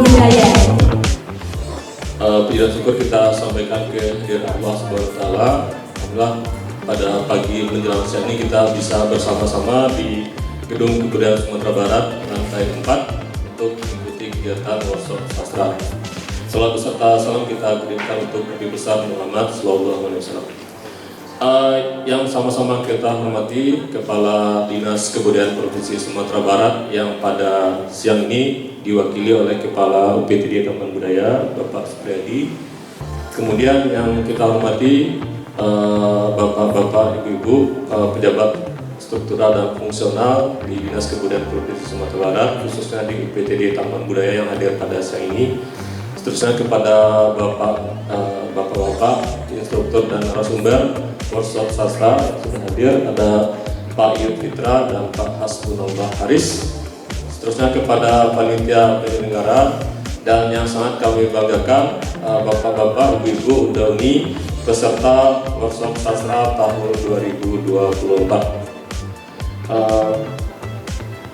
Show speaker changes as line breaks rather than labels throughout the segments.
budaya.
Puji dan syukur kita sampaikan ke hadirat Allah Subhanahu wa Ta'ala. Alhamdulillah pada pagi menjelang siang ini kita bisa bersama-sama di Gedung Kebudayaan Sumatera Barat lantai 4 untuk mengikuti kegiatan workshop sastra. Salam beserta salam kita kirimkan untuk Nabi besar Muhammad SAW. Yang sama-sama kita hormati Kepala Dinas Kebudayaan Provinsi Sumatera Barat yang pada siang ini diwakili oleh Kepala UPTD Taman Budaya Bapak Supriyadi. Kemudian yang kita hormati Bapak-bapak, Ibu-ibu, pejabat struktural dan fungsional di Dinas Kebudayaan Provinsi Sumatera Barat, khususnya di UPTD Taman Budaya yang hadir pada siang ini. Seterusnya kepada bapak-bapak, instruktur dan narasumber workshop sastra yang sudah hadir, ada Pak Yud Fitra dan Pak Hasbunallah Haris. Seterusnya kepada panitia penyelenggara dan yang sangat kami banggakan bapak-bapak, ibu-ibu, Undauni peserta workshop sastra tahun 2024.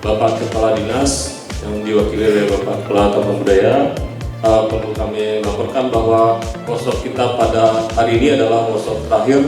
Bapak Kepala Dinas yang diwakili oleh Bapak Kepala Taman Budaya, perlu kami laporkan bahwa workshop kita pada hari ini adalah workshop terakhir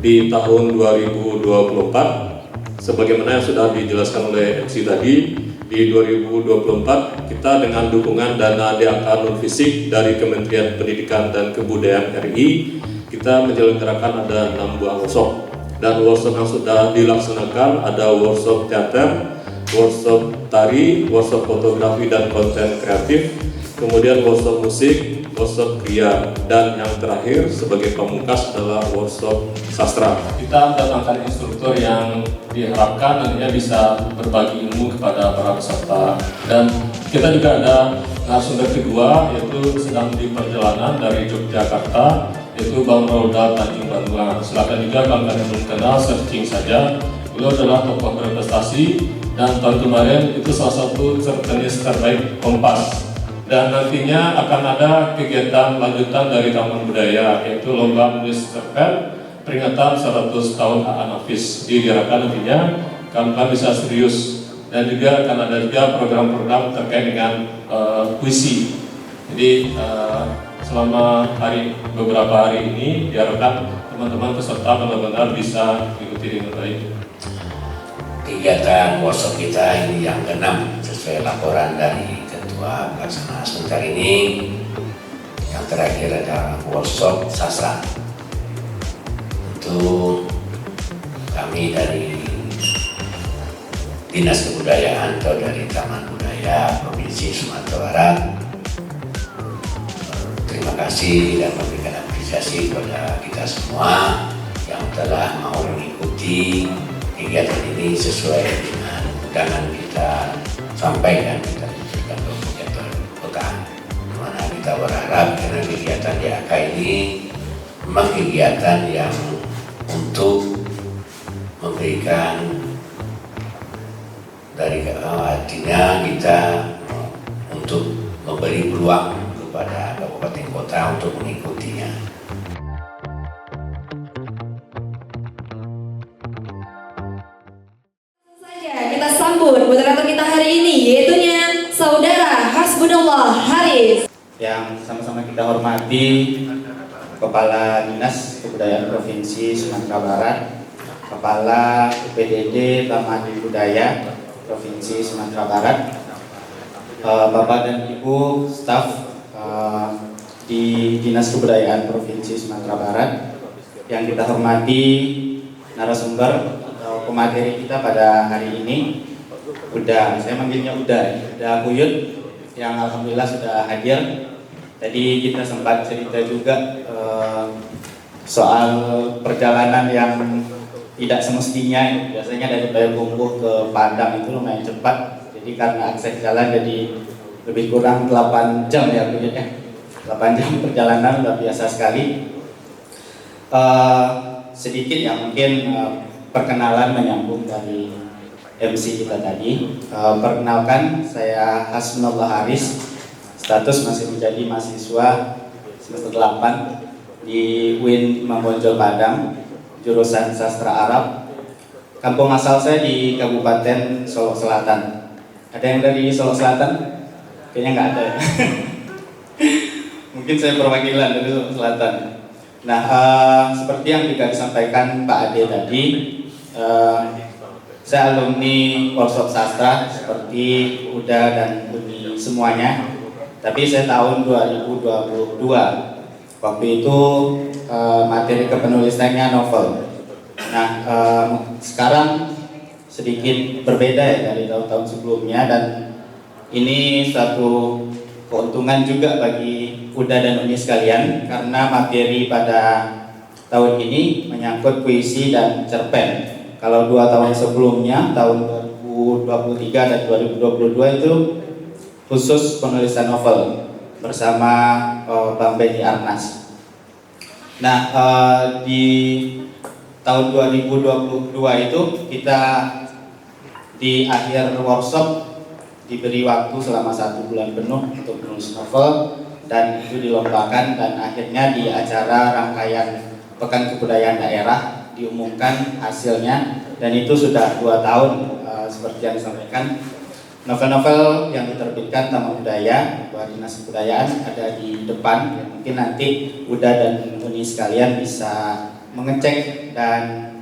di tahun 2024. Sebagaimana yang sudah dijelaskan oleh MC tadi, di 2024 kita dengan dukungan dana DAK non fisik dari Kementerian Pendidikan dan Kebudayaan RI, kita menyelenggarakan ada 6 buah workshop. Dan workshop yang sudah dilaksanakan ada workshop teater, workshop tari, workshop fotografi dan konten kreatif, kemudian workshop musik, workshop kriya, dan yang terakhir sebagai pamungkas adalah workshop sastra. Kita mendatangkan instruktur yang diharapkan nantinya bisa berbagi ilmu kepada para peserta. Dan kita juga ada narasumber kedua, yaitu sedang di perjalanan dari Yogyakarta, yaitu Bang Roda Tanjung Banua. Silakan juga kalau kalian belum kenal, searching saja. Beliau adalah tokoh berprestasi dan tahun kemarin itu salah satu cerpenis terbaik Kompas. Dan nantinya akan ada kegiatan lanjutan dari Taman Budaya, yaitu lomba menulis cerpen peringatan 100 tahun Hafiz. Diharapkan nantinya kalian bisa serius, dan juga akan ada juga program-program terkait dengan puisi. Jadi selama beberapa hari ini diharapkan teman-teman peserta benar-benar bisa mengikuti dengan baik.
Kegiatan workshop kita ini yang ke-6 sesuai laporan dari Ketua Pelaksana sebentar ini. Yang terakhir adalah workshop sastra. Untuk kami dari Dinas Kebudayaan atau dari Taman Budaya Provinsi Sumatera Barat, terima kasih dan memberikan apresiasi kepada kita semua yang telah mau mengikuti kegiatan ini sesuai dengan undangan kita sampaikan. Kita berikan kegiatan kota, dimana kita berharap karena kegiatan DAK ini memang kegiatan yang untuk memberikan dari artinya kita untuk memberi peluang kepada kabupaten kota untuk mengikutinya.
Kita sambut moderator kita hari ini, yaitunya Saudara Hasbunallah Haris.
Yang sama-sama kita hormati Kepala Dinas Kebudayaan Provinsi Sumatera Barat, Kepala UPTD Taman Budaya Provinsi Sumatera Barat, Bapak dan Ibu staf di Dinas Kebudayaan Provinsi Sumatera Barat, yang kita hormati narasumber pemateri kita pada hari ini, saya manggilnya Uda Buyut, yang alhamdulillah sudah hadir. Tadi kita sempat cerita juga soal perjalanan yang tidak semestinya. Biasanya dari Payakumbuh ke Padang itu lumayan cepat, jadi karena akses jalan jadi lebih kurang 8 jam ya Buyut ya. 8 jam perjalanan luar biasa sekali. Sedikit ya mungkin perkenalan menyambung dari MC kita tadi. Perkenalkan, saya Hasbunallah Haris, status masih menjadi mahasiswa semester 8 di UIN Imam Bonjol Padang, jurusan Sastra Arab. Kampung asal saya di Kabupaten Solok Selatan. Ada yang dari Solok Selatan? Kayaknya nggak ada ya. Mungkin saya perwakilan dari Sulawesi Selatan. Nah, seperti yang juga disampaikan Pak Ade tadi, saya alumni workshop sastra seperti UDA dan UNI semuanya. Tapi saya tahun 2022, waktu itu materi kepenulisannya novel. Nah, sekarang sedikit berbeda ya dari tahun-tahun sebelumnya, dan ini suatu keuntungan juga bagi UDA dan UNI sekalian karena materi pada tahun ini menyangkut puisi dan cerpen. Kalau 2 tahun sebelumnya, tahun 2023 dan 2022 itu khusus penulisan novel bersama Bang Benny Arnas. Nah, di tahun 2022 itu kita di akhir workshop diberi waktu selama 1 bulan penuh untuk menulis novel, dan itu dilombakan, dan akhirnya di acara rangkaian Pekan Kebudayaan Daerah diumumkan hasilnya, dan itu sudah 2 tahun seperti yang disampaikan. Novel-novel yang diterbitkan Taman Budaya, Buat Dinas Kebudayaan ada di depan. Mungkin nanti UDA dan UNI sekalian bisa mengecek dan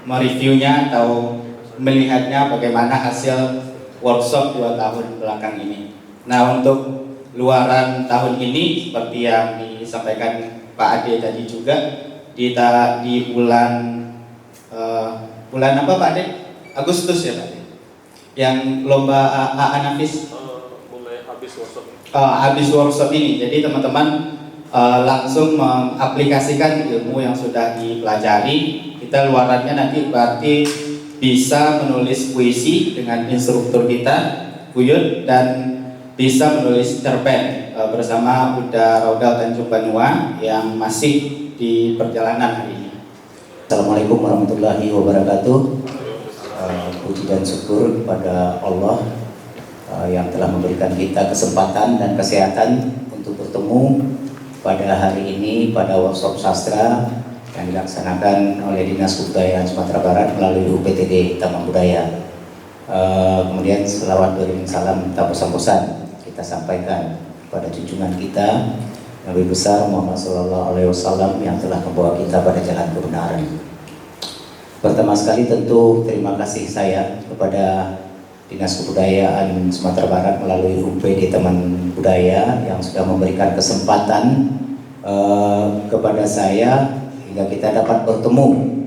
mereviewnya atau melihatnya bagaimana hasil workshop 2 tahun belakang ini. Nah, untuk luaran tahun ini seperti yang disampaikan Pak Ade tadi juga, di bulan apa Pak Ade? Agustus ya Pak Ade? Yang lomba Anafis
mulai habis workshop.
Habis workshop ini, jadi teman-teman langsung mengaplikasikan ilmu yang sudah dipelajari. Kita luarannya nanti berarti bisa menulis puisi dengan instruktur kita, Buyut, dan bisa menulis cerpen bersama Uda Raudal Tanjung Banua yang masih di perjalanan hari ini.
Assalamualaikum warahmatullahi wabarakatuh. Puji dan syukur kepada Allah yang telah memberikan kita kesempatan dan kesehatan untuk bertemu pada hari ini pada workshop sastra yang dilaksanakan oleh Dinas Kebudayaan Sumatera Barat melalui UPTD Taman Budaya. Kemudian selawat beriring salam tak bosan-bosan kita sampaikan kepada junjungan kita Nabi besar Muhammad SAW yang telah membawa kita pada jalan kebenaran. Pertama sekali tentu terima kasih saya kepada Dinas Kebudayaan Sumatera Barat melalui UPD Taman Budaya yang sudah memberikan kesempatan kepada saya hingga kita dapat bertemu.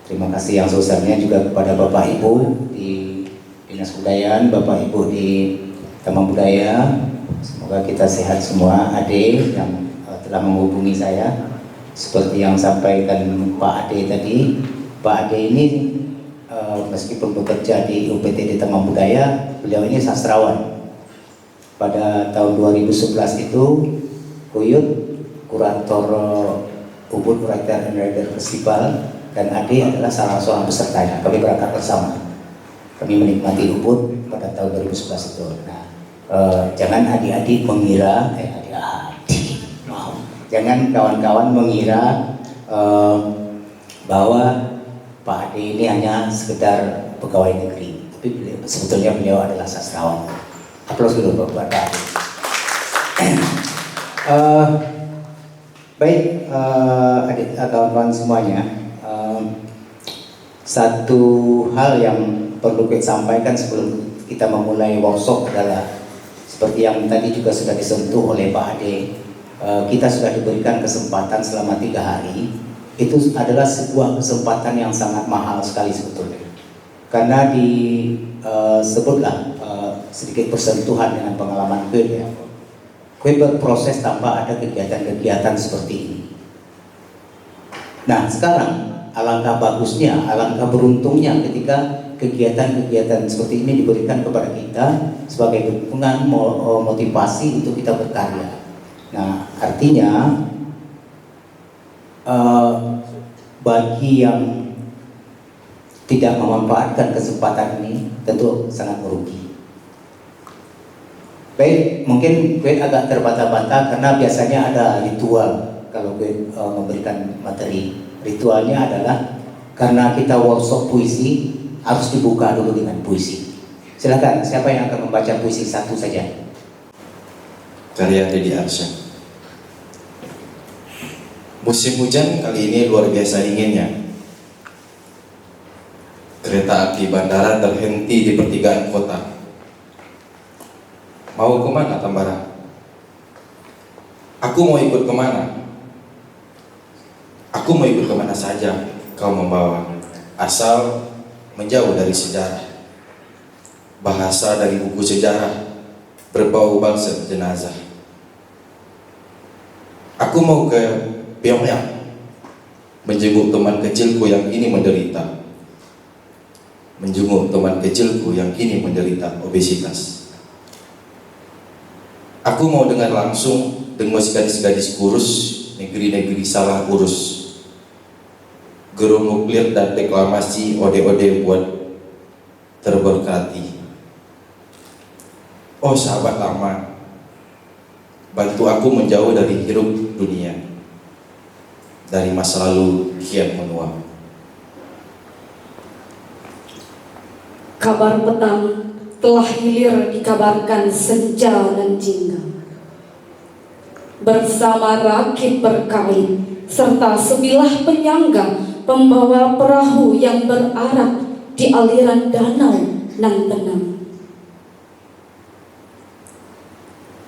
Terima kasih yang sebesarnya juga kepada Bapak Ibu di Dinas Kebudayaan, Bapak Ibu di Taman Budaya. Semoga kita sehat semua. Ade yang telah menghubungi saya, seperti yang sampaikan Pak Ade tadi, Pak Ade ini meskipun bekerja di UPTD Taman Budaya, beliau ini sastrawan. Pada tahun 2011 itu Buyut, kurator Ubud Writer and Reader Festival, dan Ade adalah salah seorang pesertanya. Kami berangkat bersama. Kami menikmati Ubud pada tahun 2011 itu. Nah, jangan adik-adik mengira, jangan kawan-kawan mengira bahwa Pak Ade ini hanya sekedar pegawai negeri, tapi sebetulnya beliau adalah sastrawan. Aplaus dulu buat Pak Ade. Baik, adik kawan-kawan semuanya, satu hal yang perlu kita sampaikan sebelum kita memulai workshop adalah seperti yang tadi juga sudah disentuh oleh Pak Ade. Kita sudah diberikan kesempatan selama 3 hari. Itu adalah sebuah kesempatan yang sangat mahal sekali sebetulnya, karena disebutlah sedikit persentuhan dengan pengalaman gue ya. Gue berproses tanpa ada kegiatan-kegiatan seperti ini. Nah, sekarang alangkah bagusnya, alangkah beruntungnya ketika kegiatan-kegiatan seperti ini diberikan kepada kita sebagai dukungan motivasi untuk kita berkarya. Nah, artinya bagi yang tidak memanfaatkan kesempatan ini tentu sangat merugi. Baik, mungkin gue agak terbata-bata karena biasanya ada ritual kalau gue memberikan materi. Ritualnya adalah karena kita workshop puisi, harus dibuka dulu dengan puisi. Silakan, siapa yang akan membaca puisi satu saja?
Karya Teddy Arsya. Musim hujan kali ini luar biasa dinginnya. Kereta api bandara terhenti di pertigaan kota. Mau kemana, Tambara? Aku mau ikut kemana? Aku mau ikut kemana saja kau membawa, asal menjauh dari sejarah. Bahasa dari buku sejarah berbau balsam jenazah. Aku mau ke Pyongyang, menjenguk teman kecilku yang kini menderita. Menjenguk teman kecilku yang kini menderita obesitas. Aku mau dengar langsung dengus gadis-gadis kurus, negeri-negeri salah urus. Gerung nuklir dan deklamasi ode-ode buat terberkati. Oh sahabat lama, bantu aku menjauh dari hiruk dunia, dari masa lalu kian menua.
Kabar petang telah hilir dikabarkan senja dan jingga. Bersama rakit berkain serta sebilah penyangga pembawa perahu yang berarak di aliran danau nan tenang.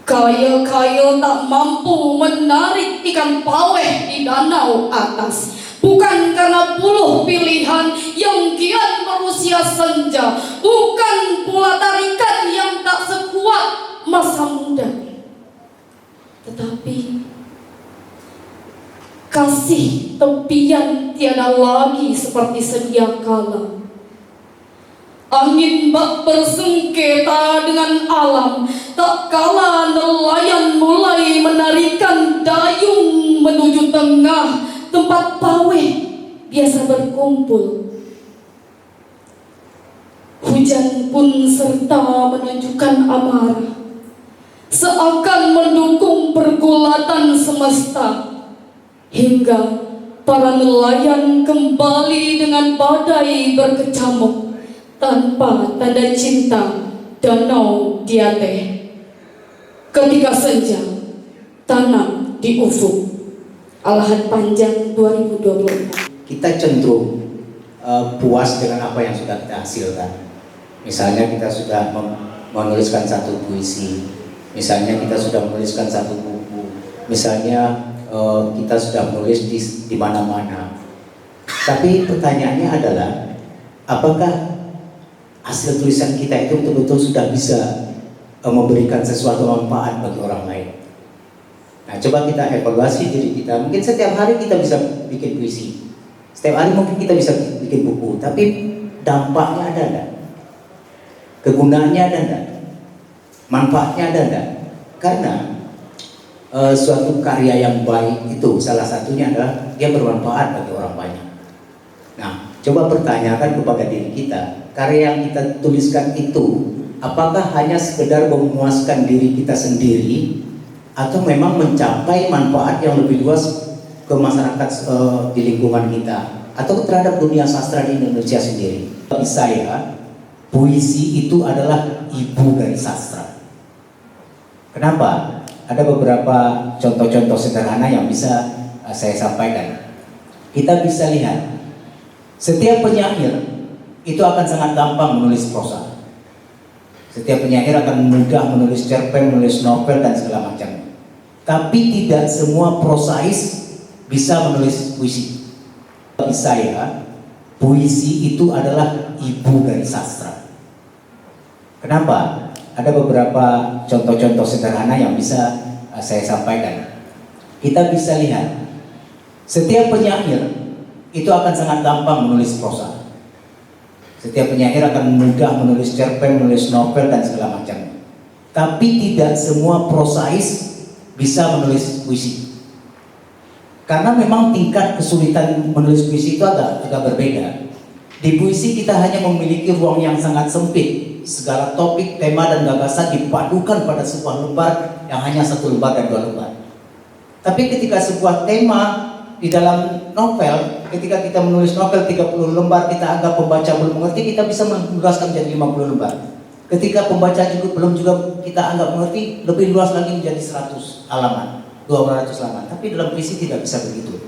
Kail-kail tak mampu menarik ikan paweh di danau atas, bukan karena buluh pilihan yang kian berusia senja, bukan pula tarikan yang tak sekuat masa muda, tetapi kasih tepian tiada lagi seperti sedia kala. Angin bak bersengketa dengan alam, tak kala nelayan mulai menarikan dayung menuju tengah tempat paweh biasa berkumpul. Hujan pun serta menunjukkan amarah, seakan mendukung pergulatan semesta, hingga para nelayan kembali dengan badai berkecamuk tanpa tanda cinta danau Diateh. Ketika senja tanam di ufuk. Alahan Panjang 2024.
Kita cenderung puas dengan apa yang sudah kita hasilkan. Misalnya kita sudah menuliskan satu puisi, misalnya kita sudah menuliskan satu buku, misalnya kita sudah menulis di mana-mana. Tapi pertanyaannya adalah, apakah hasil tulisan kita itu betul-betul sudah bisa memberikan sesuatu manfaat bagi orang lain? Nah, coba kita evaluasi diri kita. Mungkin setiap hari kita bisa bikin puisi, setiap hari mungkin kita bisa bikin buku, tapi dampaknya ada enggak? Kegunaannya ada enggak? Manfaatnya ada enggak? Karena suatu karya yang baik itu salah satunya adalah dia bermanfaat bagi orang banyak. Nah, coba pertanyakan kepada diri kita, karya yang kita tuliskan itu apakah hanya sekedar memuaskan diri kita sendiri, atau memang mencapai manfaat yang lebih luas ke masyarakat di lingkungan kita, atau terhadap dunia sastra di Indonesia sendiri. Bagi saya, puisi itu adalah ibu dari sastra. Kenapa? Ada beberapa contoh-contoh sederhana yang bisa saya sampaikan. Kita bisa lihat, setiap penyair itu akan sangat gampang menulis prosa. Setiap penyair akan mudah menulis cerpen, menulis novel, dan segala macam. Tapi tidak semua prosais bisa menulis puisi. Bagi saya, puisi itu adalah ibu dari sastra. Kenapa? Ada beberapa contoh-contoh sederhana yang bisa saya sampaikan. Kita bisa lihat, setiap penyair itu akan sangat gampang menulis prosa. Setiap penyair akan mudah menulis cerpen, menulis novel, dan segala macam. Tapi tidak semua prosais bisa menulis puisi. Karena memang tingkat kesulitan menulis puisi itu agak berbeda. Di puisi kita hanya memiliki ruang yang sangat sempit. Segala topik, tema, dan gagasan dipadukan pada sebuah lembar yang hanya satu lembar dan dua lembar. Tapi ketika sebuah tema di dalam novel, ketika kita menulis novel 30 lembar, kita anggap pembaca belum mengerti, kita bisa menuliskan menjadi 50 lembar. Ketika pembaca juga kita anggap mengerti, lebih luas lagi menjadi 100 halaman, 200 halaman. Tapi dalam puisi tidak bisa begitu.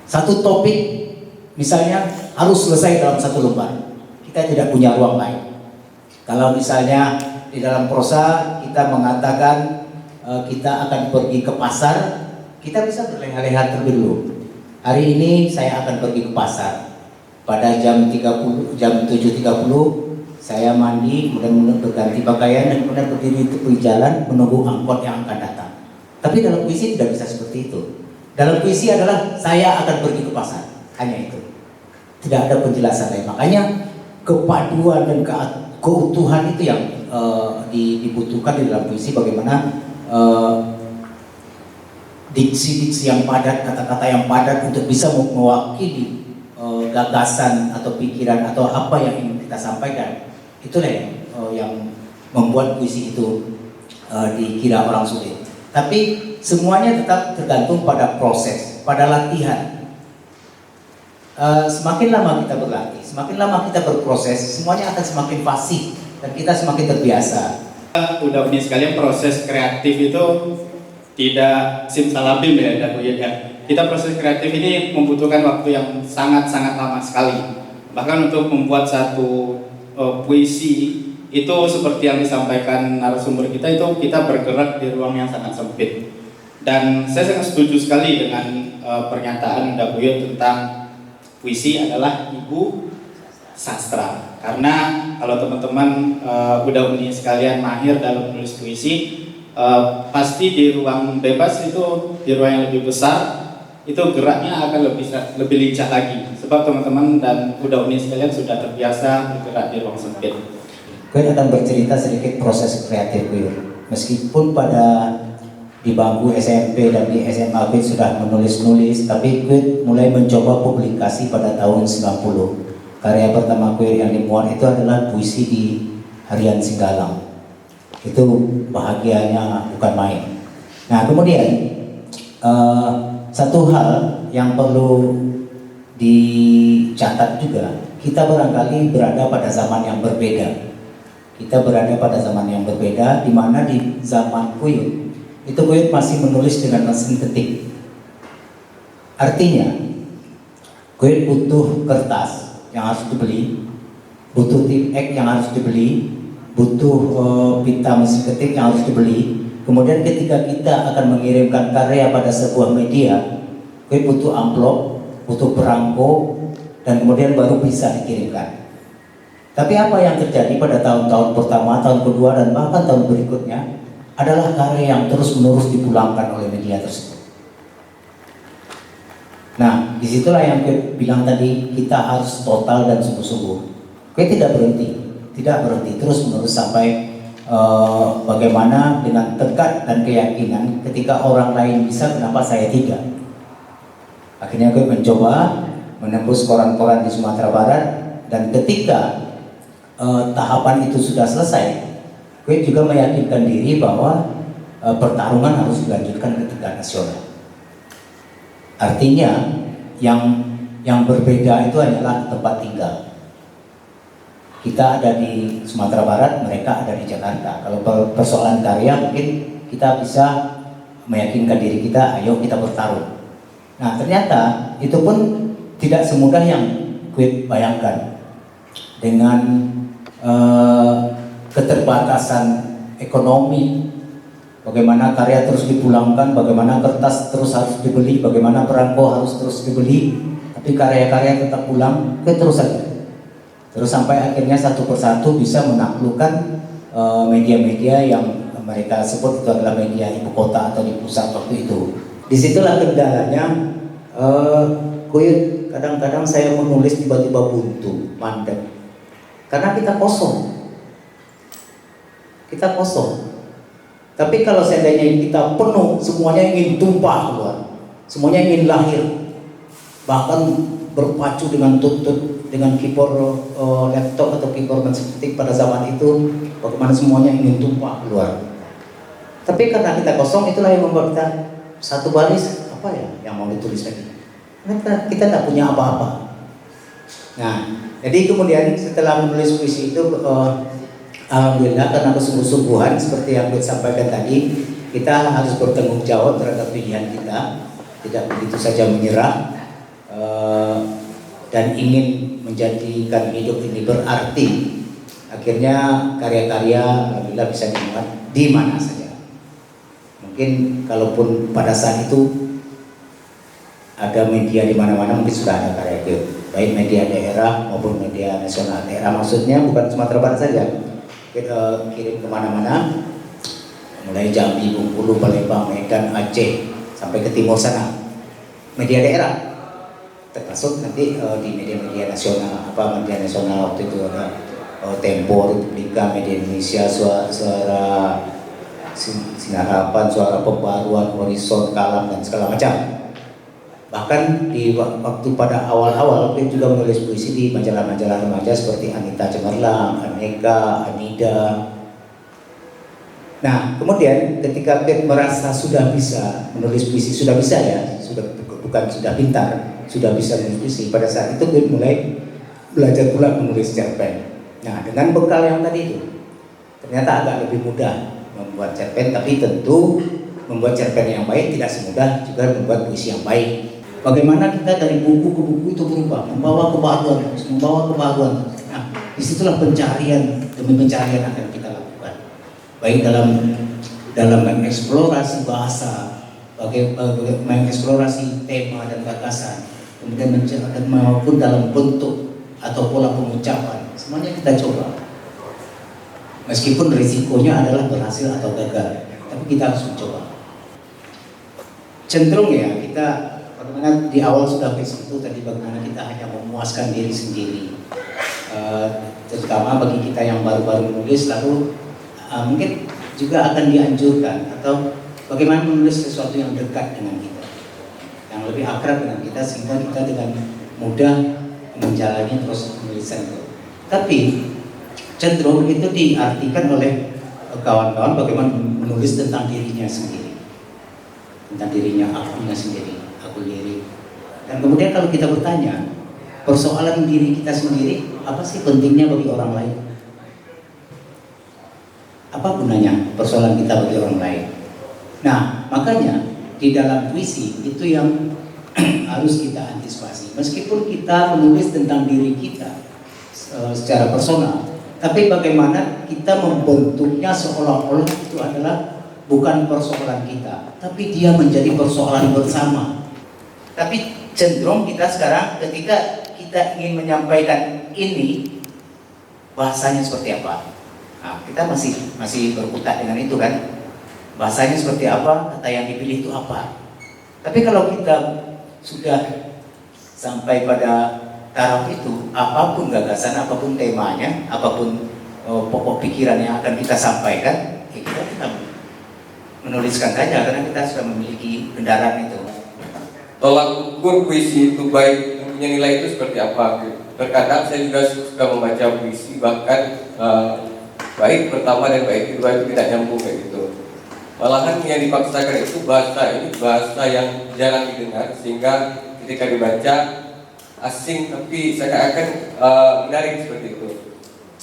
Satu topik misalnya harus selesai dalam satu lembar. Kita tidak punya ruang lain. Kalau misalnya di dalam prosa kita mengatakan kita akan pergi ke pasar, kita bisa berleha-leha terlebih dulu. Hari ini saya akan pergi ke pasar. Pada jam 7.30 saya mandi, kemudian berganti pakaian dan kemudian berdiri di tepi jalan menunggu angkot yang akan datang. Tapi dalam puisi tidak bisa seperti itu. Dalam puisi adalah saya akan pergi ke pasar, hanya itu. Tidak ada penjelasan lain. Makanya kepaduan dan keutuhan itu yang dibutuhkan di dalam puisi. Bagaimana diksi-diksi yang padat, kata-kata yang padat untuk bisa mewakili gagasan atau pikiran atau apa yang ingin kita sampaikan. Itulah yang membuat puisi itu dikira orang sulit. Tapi semuanya tetap tergantung pada proses, pada latihan. Semakin lama kita berlatih, semakin lama kita berproses, semuanya akan semakin fasih dan kita semakin terbiasa.
Udah punya sekalian, proses kreatif itu tidak simsalabim ya, dan ya. Kita proses kreatif ini membutuhkan waktu yang sangat-sangat lama sekali. Bahkan untuk membuat satu puisi itu seperti yang disampaikan narasumber kita, itu kita bergerak di ruang yang sangat sempit. Dan saya sangat setuju sekali dengan pernyataan Nda Buyut tentang puisi adalah ibu sastra. Karena kalau teman-teman udah uni sekalian mahir dalam menulis puisi, pasti di ruang bebas itu, di ruang yang lebih besar, itu geraknya akan lebih lincah lagi. Sebab teman-teman dan udah uni sekalian sudah terbiasa bergerak di ruang sempit.
Gue akan bercerita sedikit proses kreatif gue. Meskipun di bangku SMP dan di SMA gue sudah menulis-nulis, tapi gue mulai mencoba publikasi pada tahun 90. Karya pertama gue yang dimuat itu adalah puisi di Harian Singgalang. Itu bahagianya bukan main. Nah kemudian satu hal yang perlu dicatat juga, kita barangkali berada pada zaman yang berbeda. Kita berada pada zaman yang berbeda, di mana di zaman Buyut itu Buyut masih menulis dengan mesin ketik. Artinya Buyut butuh kertas yang harus dibeli, butuh tip X yang harus dibeli, butuh pita mesin ketik yang harus dibeli. Kemudian ketika kita akan mengirimkan karya pada sebuah media, Buyut butuh amplop, butuh perangko, dan kemudian baru bisa dikirimkan. Tapi apa yang terjadi pada tahun-tahun pertama, tahun kedua, dan bahkan tahun berikutnya adalah karya yang terus-menerus dipulangkan oleh media tersebut. Nah, disitulah yang gue bilang tadi, kita harus total dan sungguh-sungguh. Gue tidak berhenti terus-menerus sampai bagaimana dengan tekad dan keyakinan ketika orang lain bisa, kenapa saya tidak? Akhirnya gue mencoba menembus koran-koran di Sumatera Barat, dan ketika tahapan itu sudah selesai, gue juga meyakinkan diri bahwa pertarungan harus dilanjutkan ke tingkat nasional. Artinya yang berbeda itu hanyalah tempat tinggal. Kita ada di Sumatera Barat, mereka ada di Jakarta. Kalau persoalan karya mungkin kita bisa meyakinkan diri kita, ayo kita bertarung. Nah ternyata itu pun tidak semudah yang gue bayangkan. Dengan keterbatasan ekonomi, bagaimana karya terus dipulangkan, bagaimana kertas terus harus dibeli, bagaimana perangko harus terus dibeli, tapi karya-karya tetap pulang, terus saja. Terus sampai akhirnya satu persatu bisa menaklukkan media-media yang mereka sebut itu adalah media ibu kota atau di pusat waktu itu. Disitulah kendalanya. Kadang-kadang saya menulis tiba-tiba buntu, mandek. Karena kita kosong. Tapi kalau seandainya kita penuh, semuanya ingin tumpah keluar, semuanya ingin lahir, bahkan berpacu dengan tuntut, dengan keyboard laptop atau keyboard mesin ketik pada zaman itu, bagaimana semuanya ingin tumpah keluar. Tapi karena kita kosong, itulah yang membuat kita satu baris, apa ya yang mau ditulis lagi? Karena kita tidak punya apa-apa. Nah, jadi kemudian setelah menulis puisi itu, Alhamdulillah karena kesungguh-sungguhan seperti yang disampaikan tadi, kita harus bertanggung jawab terhadap pilihan kita, tidak begitu saja menyerah dan ingin menjadikan hidup ini berarti. Akhirnya karya-karya alhamdulillah bisa dimuat di mana saja. Mungkin kalaupun pada saat itu ada media di mana-mana, mungkin sudah ada karya itu, baik media daerah maupun media nasional. Daerah maksudnya bukan Sumatera Barat saja, kita kirim kemana-mana, mulai Jambi, Bengkulu, Palembang, Medan, Aceh sampai ke timur sana. Media daerah termasuk nanti di media-media nasional, media nasional waktu itu ada Tempo, Republika, Media Indonesia, Suara Sinar Harapan, Suara Pembaruan, Horizon, Kalam dan segala macam. Bahkan di waktu pada awal-awal kita juga menulis puisi di majalah-majalah remaja seperti Anita Cemerlang, Aneka, Anida. Nah, kemudian ketika Pet merasa sudah bisa menulis puisi, sudah bisa ya, bukan sudah pintar, sudah bisa menulis puisi. Pada saat itu Pet mulai belajar pula menulis cerpen. Nah, dengan bekal yang tadi itu, ternyata agak lebih mudah membuat cerpen, tapi tentu membuat cerpen yang baik tidak semudah juga membuat puisi yang baik. Bagaimana kita dari buku ke buku itu berubah, membawa kebaruan. Nah, disitulah pencarian demi pencarian akan kita lakukan. Baik dalam mengeksplorasi bahasa, mengeksplorasi tema dan gagasan, kemudian maupun dalam bentuk atau pola pengucapan, semuanya kita coba. Meskipun risikonya adalah berhasil atau gagal, tapi kita harus mencoba. Cenderung ya kita, bagaimana di awal sudah itu tadi, bagaimana kita hanya memuaskan diri sendiri, terutama bagi kita yang baru-baru menulis, lalu mungkin juga akan dianjurkan atau bagaimana menulis sesuatu yang dekat dengan kita, yang lebih akrab dengan kita, sehingga kita dengan mudah menjalani proses penulisan itu. Tapi cenderung itu diartikan oleh kawan-kawan bagaimana menulis tentang dirinya sendiri, tentang dirinya, akunya sendiri, aku diri. Dan kemudian kalau kita bertanya, persoalan diri kita sendiri, apa sih pentingnya bagi orang lain? Apa gunanya persoalan kita bagi orang lain? Nah, makanya di dalam puisi itu yang harus kita antisipasi. Meskipun kita menulis tentang diri kita secara personal, tapi bagaimana kita membentuknya seolah-olah itu adalah bukan persoalan kita, tapi dia menjadi persoalan bersama. Tapi cenderung kita sekarang ketika kita ingin menyampaikan ini, bahasanya seperti apa? Nah, kita masih berkutat dengan itu kan, bahasanya seperti apa, kata yang dipilih itu apa. Tapi kalau kita sudah sampai pada taraf itu, apapun gagasan, apapun temanya, apapun pokok pikiran yang akan kita sampaikan, ya kita menuliskan saja karena kita sudah memiliki kendaraan itu.
Tolak ukur puisi itu baik, punya nilai itu seperti apa? Terkadang saya juga suka membaca puisi, bahkan baik pertama dan baik kedua itu tidak nyambung kayak gitu. Malahan yang dipaksakan itu bahasa yang jarang didengar, sehingga ketika dibaca asing tapi seakan-akan menarik seperti itu.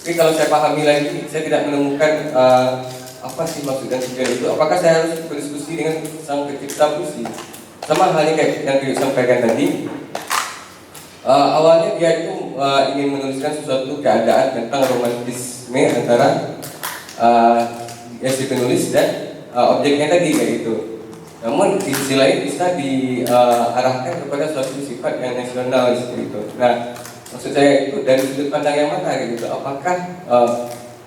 Tapi kalau saya pahami lagi, saya tidak menemukan apa sih maksud dan tujuan itu. Apakah saya harus berdiskusi dengan sang pencipta puisi? Sama halnya kayak yang disampaikan tadi. Awalnya dia itu ingin menuliskan sesuatu keadaan tentang romantisme antara si penulis dan objeknya tadi kayak gitu. Namun di sisi lain bisa diarahkan kepada suatu sifat yang nasional seperti itu. Nah, maksud saya itu dari sudut pandang yang mana gitu? Apakah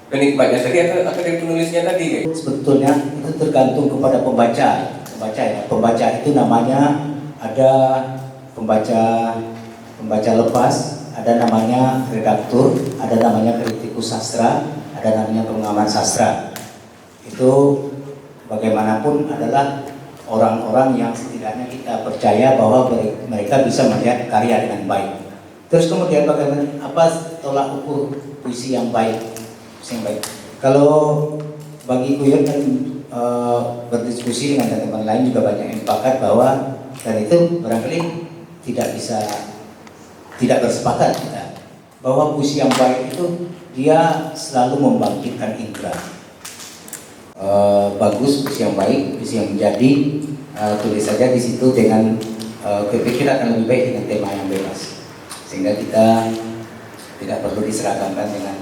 penikmatnya tadi atau dari penulisnya tadi? Gitu?
Sebetulnya itu tergantung kepada pembaca ya. Pembaca itu namanya ada pembaca lepas, ada namanya redaktur, ada namanya kritikus sastra, ada namanya pengamat sastra. Itu bagaimanapun adalah orang-orang yang setidaknya kita percaya bahwa mereka bisa melihat karya dengan baik. Terus kemudian bagaimana, apa tolak ukur puisi yang baik? Kalau bagi Kuyun dan berdiskusi dengan teman-teman lain juga banyak yang sepakat bahwa, dan itu barangkali tidak bersepakat kita, bahwa puisi yang baik itu dia selalu membangkitkan indera. Bagus, puisi yang baik, puisi yang menjadi, tulis saja di situ dengan berpikir akan lebih baik dengan tema yang bebas, sehingga kita tidak perlu diseragamkan dengan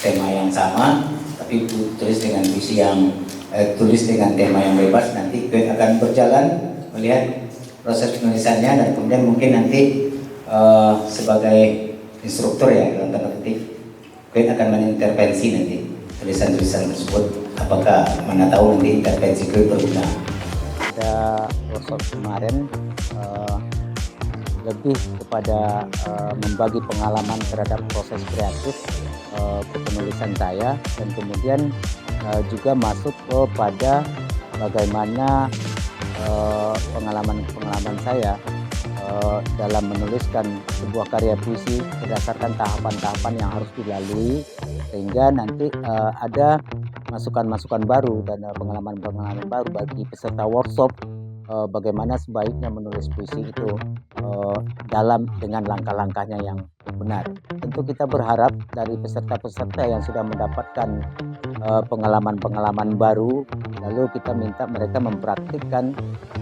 tema yang sama, tapi tulis dengan puisi yang tulis dengan tema yang bebas. Nanti Kuwait akan berjalan melihat proses penulisannya, dan kemudian mungkin nanti sebagai instruktur ya dalam tanda kutip, Kuwait akan mengintervensi nanti tulisan-tulisan tersebut. Apakah mana tahu nanti intervensi Kuwait berguna. Pada workshop kemarin lebih kepada membagi pengalaman terhadap proses kreatif penulisan saya, dan kemudian juga masuk kepada bagaimana pengalaman saya dalam menuliskan sebuah karya puisi berdasarkan tahapan-tahapan yang harus dilalui, sehingga nanti ada masukan-masukan baru dan pengalaman-pengalaman baru bagi peserta workshop bagaimana sebaiknya menulis puisi itu dengan langkah-langkahnya yang benar. Tentu kita berharap dari peserta-peserta yang sudah mendapatkan pengalaman-pengalaman baru, lalu kita minta mereka mempraktikkan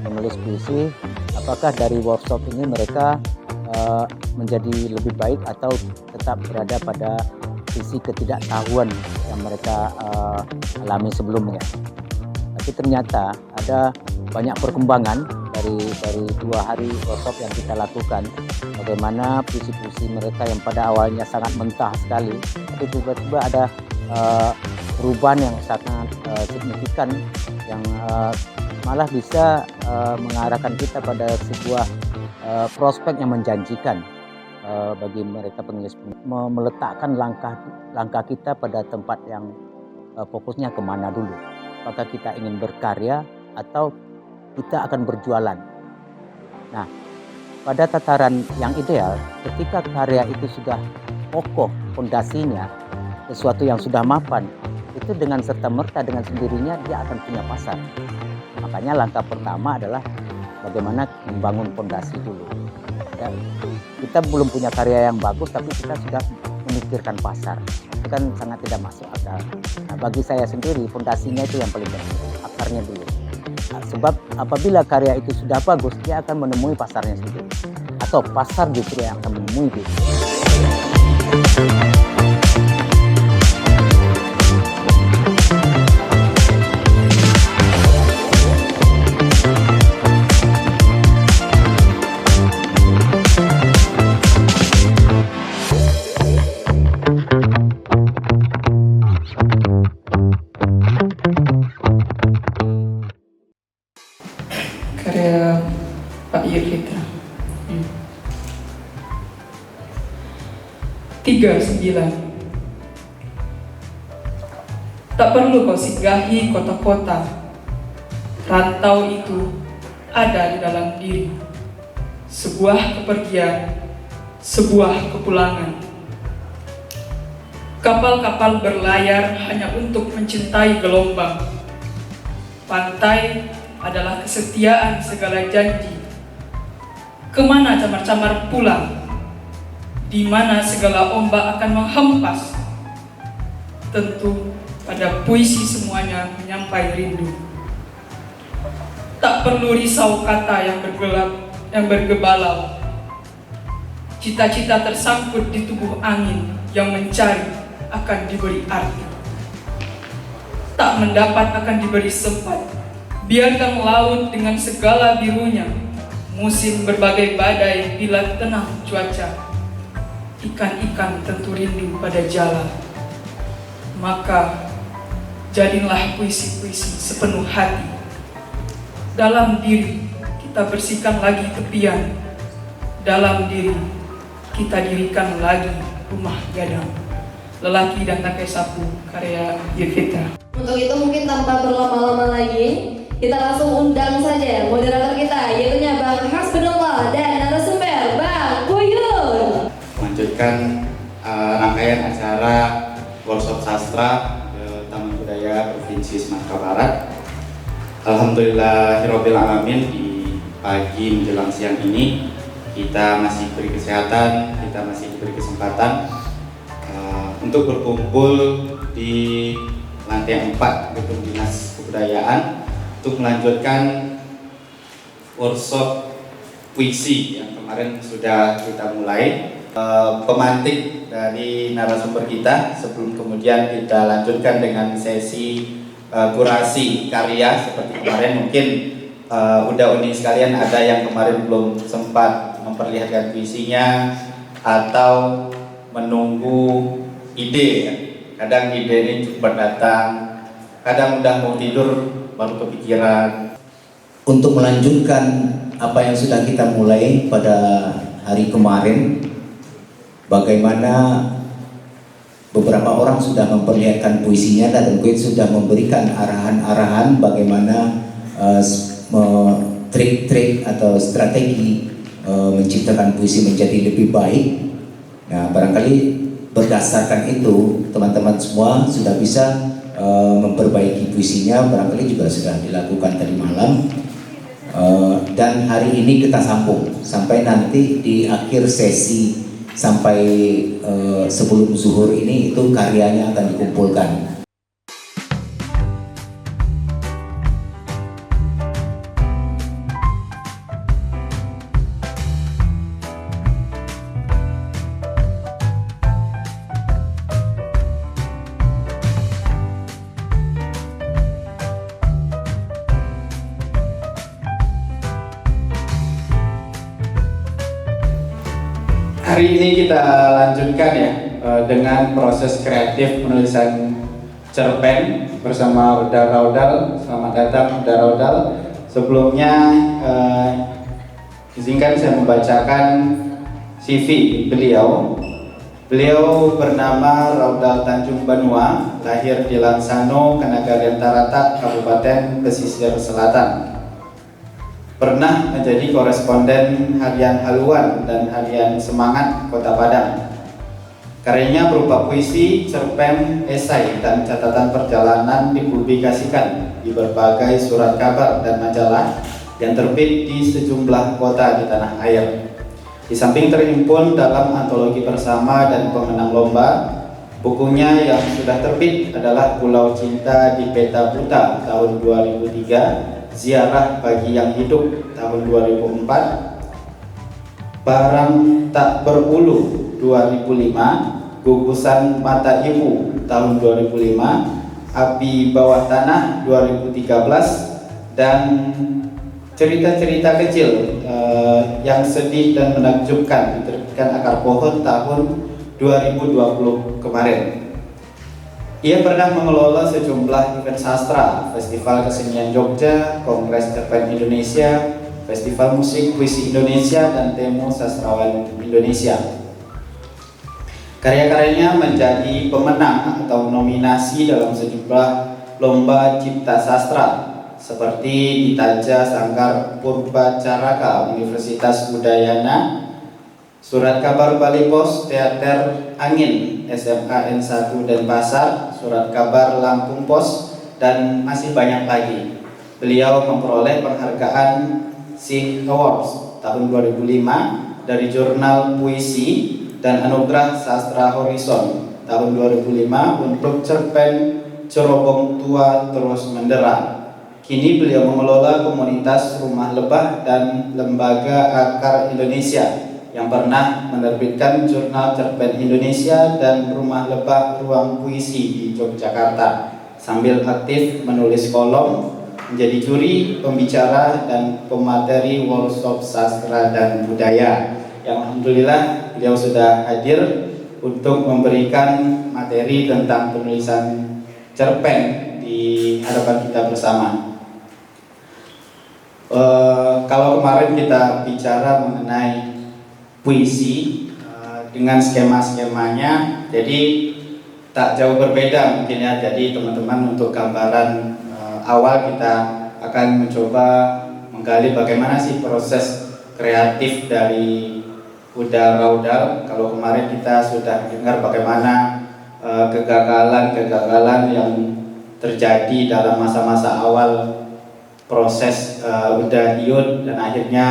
menulis puisi. Apakah dari workshop ini mereka menjadi lebih baik atau tetap berada pada sisi ketidaktahuan yang mereka alami sebelumnya. Tapi ternyata ada banyak perkembangan dari 2 hari workshop yang kita lakukan. Bagaimana puisi-puisi mereka yang pada awalnya sangat mentah sekali, tapi tiba-tiba ada perubahan yang sangat signifikan, yang malah bisa mengarahkan kita pada sebuah prospek yang menjanjikan bagi mereka penulis, meletakkan langkah kita pada tempat yang fokusnya kemana dulu. Apakah kita ingin berkarya atau kita akan berjualan. Nah, pada tataran yang ideal, ketika karya itu sudah kokoh fondasinya, sesuatu yang sudah mapan, itu dengan serta-merta dengan sendirinya dia akan punya pasar. Makanya langkah pertama adalah bagaimana membangun fondasi dulu. Ya, kita belum punya karya yang bagus, tapi kita sudah memikirkan pasar. Itu kan sangat tidak masuk akal. Nah, bagi saya sendiri, fondasinya itu yang paling penting, akarnya dulu. Nah, sebab apabila karya itu sudah bagus, dia akan menemui pasarnya sendiri. Atau pasar justru yang akan menemui dia.
Karya Pak Yurfitra 39. Tak perlu kau singgahi kota-kota, rantau itu ada di dalam diri. Sebuah kepergian, sebuah kepulangan. Kapal-kapal berlayar hanya untuk mencintai gelombang. Pantai adalah kesetiaan segala janji. Kemana camar-camar pulang? Di mana segala ombak akan menghempas? Tentu pada puisi semuanya menyampai rindu. Tak perlu risau kata yang bergebalau. Cita-cita tersangkut di tubuh angin yang mencari akan diberi arti. Tak mendapat akan diberi sempat. Biarkan laut dengan segala birunya, musim berbagai badai bila tenang cuaca. Ikan-ikan tentu rindu pada jala. Maka jadilah puisi-puisi sepenuh hati. Dalam diri kita bersihkan lagi tepian. Dalam diri kita dirikan lagi rumah gadang. Lelaki dan Takai Sapu, karya Yurfitra.
Untuk itu mungkin tanpa berlama-lama lagi, kita langsung undang saja moderator kita, yaitu Bang Hasbunallah dan narasumber Bang Buyun.
Melanjutkan rangkaian acara workshop sastra Taman Budaya Provinsi Sumatera Barat. Alhamdulillahirabbil alamin, di pagi menjelang siang ini kita masih diberi kesehatan, kita masih diberi kesempatan untuk berkumpul di lantai 4 Gedung Dinas Kebudayaan untuk melanjutkan workshop puisi yang kemarin sudah kita mulai. Pemantik dari narasumber kita sebelum kemudian kita lanjutkan dengan sesi kurasi karya seperti kemarin. Mungkin udah unik sekalian, ada yang kemarin belum sempat memperlihatkan puisinya atau menunggu ide. Kadang ide ini cepat datang, kadang udah mau tidur baru kepikiran.
Untuk melanjutkan apa yang sudah kita mulai pada hari kemarin, bagaimana beberapa orang sudah memperlihatkan puisinya dan mungkin sudah memberikan arahan-arahan bagaimana trik-trik atau strategi menciptakan puisi menjadi lebih baik. Nah, barangkali berdasarkan itu teman-teman semua sudah bisa memperbaiki puisinya, barangkali juga sudah dilakukan tadi malam. Dan hari ini kita sambung sampai nanti di akhir sesi sampai sebelum zuhur ini itu karyanya akan dikumpulkan.
Hari ini kita lanjutkan ya dengan proses kreatif penulisan cerpen bersama Uda Raudal. Selamat datang Uda Raudal. Sebelumnya izinkan saya membacakan CV beliau. Beliau bernama Raudal Tanjung Banua, lahir di Langsano, Kanagarian Tarata, Kabupaten Pesisir Selatan. Pernah menjadi koresponden harian Haluan dan harian Semangat Kota Padang. Karyanya berupa puisi, cerpen, esai, dan catatan perjalanan dipublikasikan di berbagai surat kabar dan majalah yang terbit di sejumlah kota di tanah air. Di samping terhimpun dalam antologi bersama dan pemenang lomba, bukunya yang sudah terbit adalah Pulau Cinta di Peta Buta tahun 2003, Ziarah Bagi Yang Hidup tahun 2004, Barang Tak Berulu 2005, Gugusan Mata Ibu tahun 2005, Api Bawah Tanah 2013, dan cerita-cerita kecil yang sedih dan menakjubkan diterbitkan Akar Pohon tahun 2020 kemarin. Ia pernah mengelola sejumlah event sastra, Festival Kesenian Jogja, Kongres Cerpen Indonesia, Festival Musik Puisi Indonesia, dan Temu Sastrawan Indonesia. Karya-karyanya menjadi pemenang atau nominasi dalam sejumlah lomba cipta sastra seperti Ditaja Sanggar Purbacaraka Universitas Udayana, Surat Kabar Bali Pos Teater Angin SMA N1 Denpasar, Surat Kabar Lampung Pos, dan masih banyak lagi. Beliau memperoleh penghargaan SIG Awards tahun 2005 dari Jurnal Puisi dan Anugerah Sastra Horizon tahun 2005 untuk cerpen Cerobong Tua Terus Mendera. Kini beliau mengelola komunitas Rumah Lebah dan Lembaga Akar Indonesia yang pernah menerbitkan Jurnal Cerpen Indonesia dan Rumah Lebah Ruang Puisi di Yogyakarta, sambil aktif menulis kolom, menjadi juri, pembicara, dan pemateri workshop sastra dan budaya. Yang alhamdulillah beliau sudah hadir untuk memberikan materi tentang penulisan cerpen di hadapan kita bersama. Kalau kemarin kita bicara mengenai puisi dengan skema-skemanya, jadi tak jauh berbeda mungkin ya. Jadi teman-teman, untuk gambaran awal kita akan mencoba menggali bagaimana sih proses kreatif dari Uda Raudal. Kalau kemarin kita sudah dengar bagaimana kegagalan-kegagalan yang terjadi dalam masa-masa awal proses Uda Iyun dan akhirnya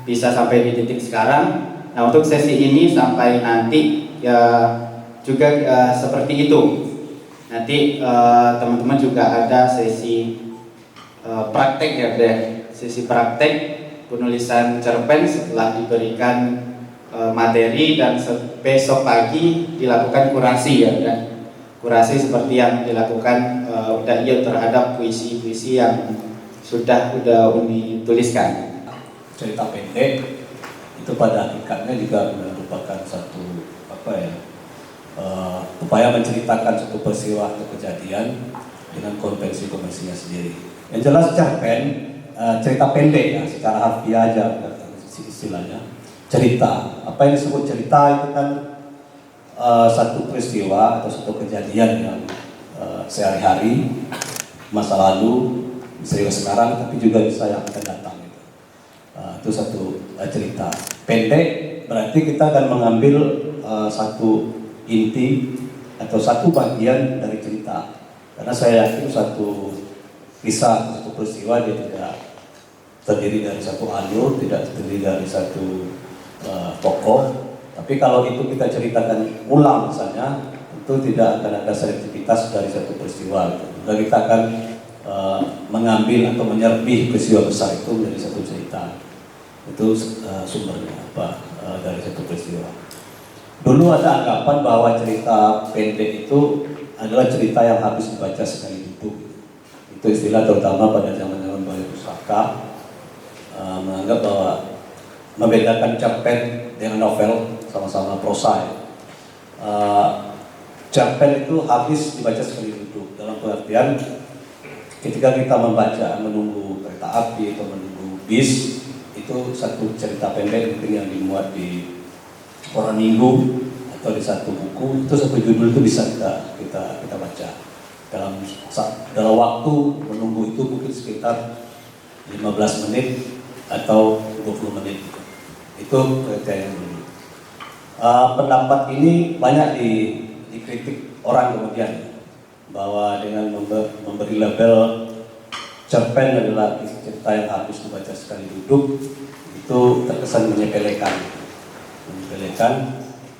bisa sampai di titik sekarang. Nah, untuk sesi ini sampai nanti ya juga seperti itu. Nanti teman-teman juga ada sesi praktek ya, deh. Sesi praktek penulisan cerpen setelah diberikan materi, dan besok pagi dilakukan kurasi ya, dan kurasi seperti yang dilakukan Udayat terhadap puisi-puisi yang sudah Uni tuliskan.
Cerita pendek itu pada hakikatnya juga merupakan satu upaya menceritakan suatu peristiwa atau kejadian dengan konvensi-konvensinya sendiri. Yang jelas cerpen, cerita pendek ya, secara harfiah aja istilahnya. Cerita, apa yang disebut cerita itu kan satu peristiwa atau satu kejadian yang sehari-hari, masa lalu, bisa juga sekarang, tapi juga bisa yang akan datang gitu. Itu satu cerita. Pendek berarti kita akan mengambil satu inti atau satu bagian dari cerita. Karena saya yakin satu kisah, satu peristiwa dia tidak terdiri dari satu alur, tidak terdiri dari satu tokoh. Tapi kalau itu kita ceritakan ulang misalnya, itu tidak akan ada selektivitas dari satu peristiwa. Dan kita akan mengambil atau menyerpih peristiwa besar itu menjadi satu cerita. Itu sumbernya dari satu peristiwa. Dulu ada anggapan bahwa cerita pendek itu adalah cerita yang habis dibaca sekali duduk. Itu istilah terutama pada zaman-zaman Balai Pustaka, menganggap bahwa membedakan cerpen dengan novel sama-sama prosa. Cerpen itu habis dibaca sekali duduk, dalam pengertian ketika kita membaca, menunggu kereta api atau menunggu bis, itu satu cerita pendek mungkin yang dimuat di koran minggu atau di satu buku, itu satu judul itu bisa kita baca dalam waktu menunggu itu mungkin sekitar 15 menit atau 20 menit. Itu kriteria yang dulu. Pendapat ini banyak dikritik orang kemudian, bahwa dengan memberi label cerpen adalah cerita yang habis dibaca sekali duduk, itu terkesan menyepelekan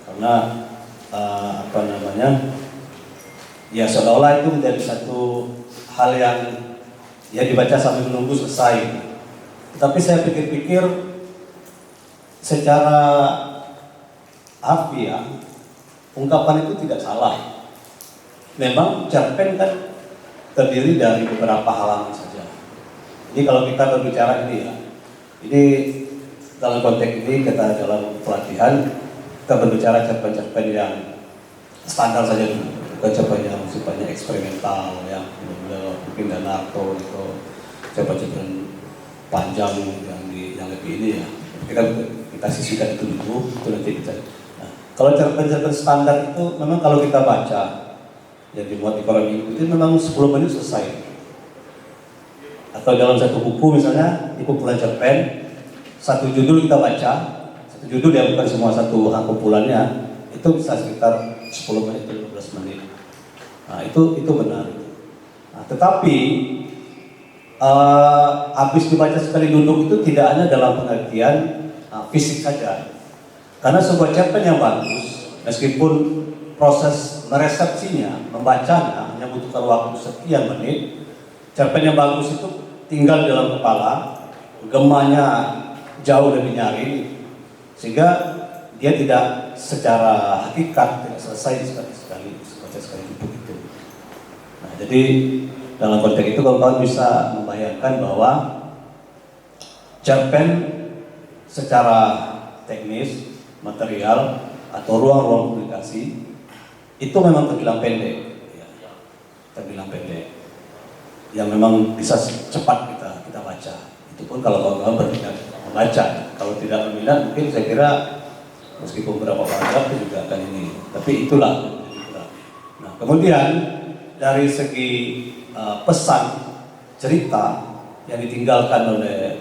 karena ya seolah-olah itu menjadi satu hal yang ya dibaca sambil menunggu selesai. Tapi saya pikir-pikir secara harfiah ungkapan itu tidak salah. Memang cerpen kan terdiri dari beberapa halaman saja. Jadi kalau kita berbicara ini ya, ini dalam konteks ini kita dalam pelatihan kita berbicara cerpen-cerpen yang standar saja dulu, bukan cerpen yang sifatnya eksperimental, yang mungkin Danarto itu cerpen-cerpen panjang yang lebih ini ya. Kita sisihkan itu dulu, itu nanti kita. Nah, kalau cerpen-cerpen standar itu memang kalau kita baca yang dimuat di koran minggu itu memang 10 menit selesai. Atau dalam satu buku misalnya, di kumpulan cerpen, satu judul kita baca, satu judul ya bukan semua satu kumpulannya, itu bisa sekitar 10 menit atau 15 menit. Nah itu benar. Nah, tetapi habis dibaca sekali duduk itu tidak hanya dalam pengertian fisik saja. Karena sebuah cerpen yang bagus, meskipun proses meresepsinya, membacanya membutuhkan waktu sekian menit, cerpen yang bagus itu tinggal di dalam kepala, gemanya jauh lebih nyaring, sehingga dia tidak secara hakikat tidak selesai sekali duduk itu. Nah, jadi dalam konteks itu kawan-kawan bisa membayangkan bahwa cerpen secara teknis, material atau ruang-ruang komunikasi itu memang terbilang pendek, terbilang pendek, yang memang bisa cepat kita baca. Itu pun kalau kawan-kawan berminat membaca. Kalau tidak berminat, mungkin saya kira meskipun beberapa paragraf itu juga akan ini. Tapi itulah. Nah, kemudian dari segi pesan cerita yang ditinggalkan oleh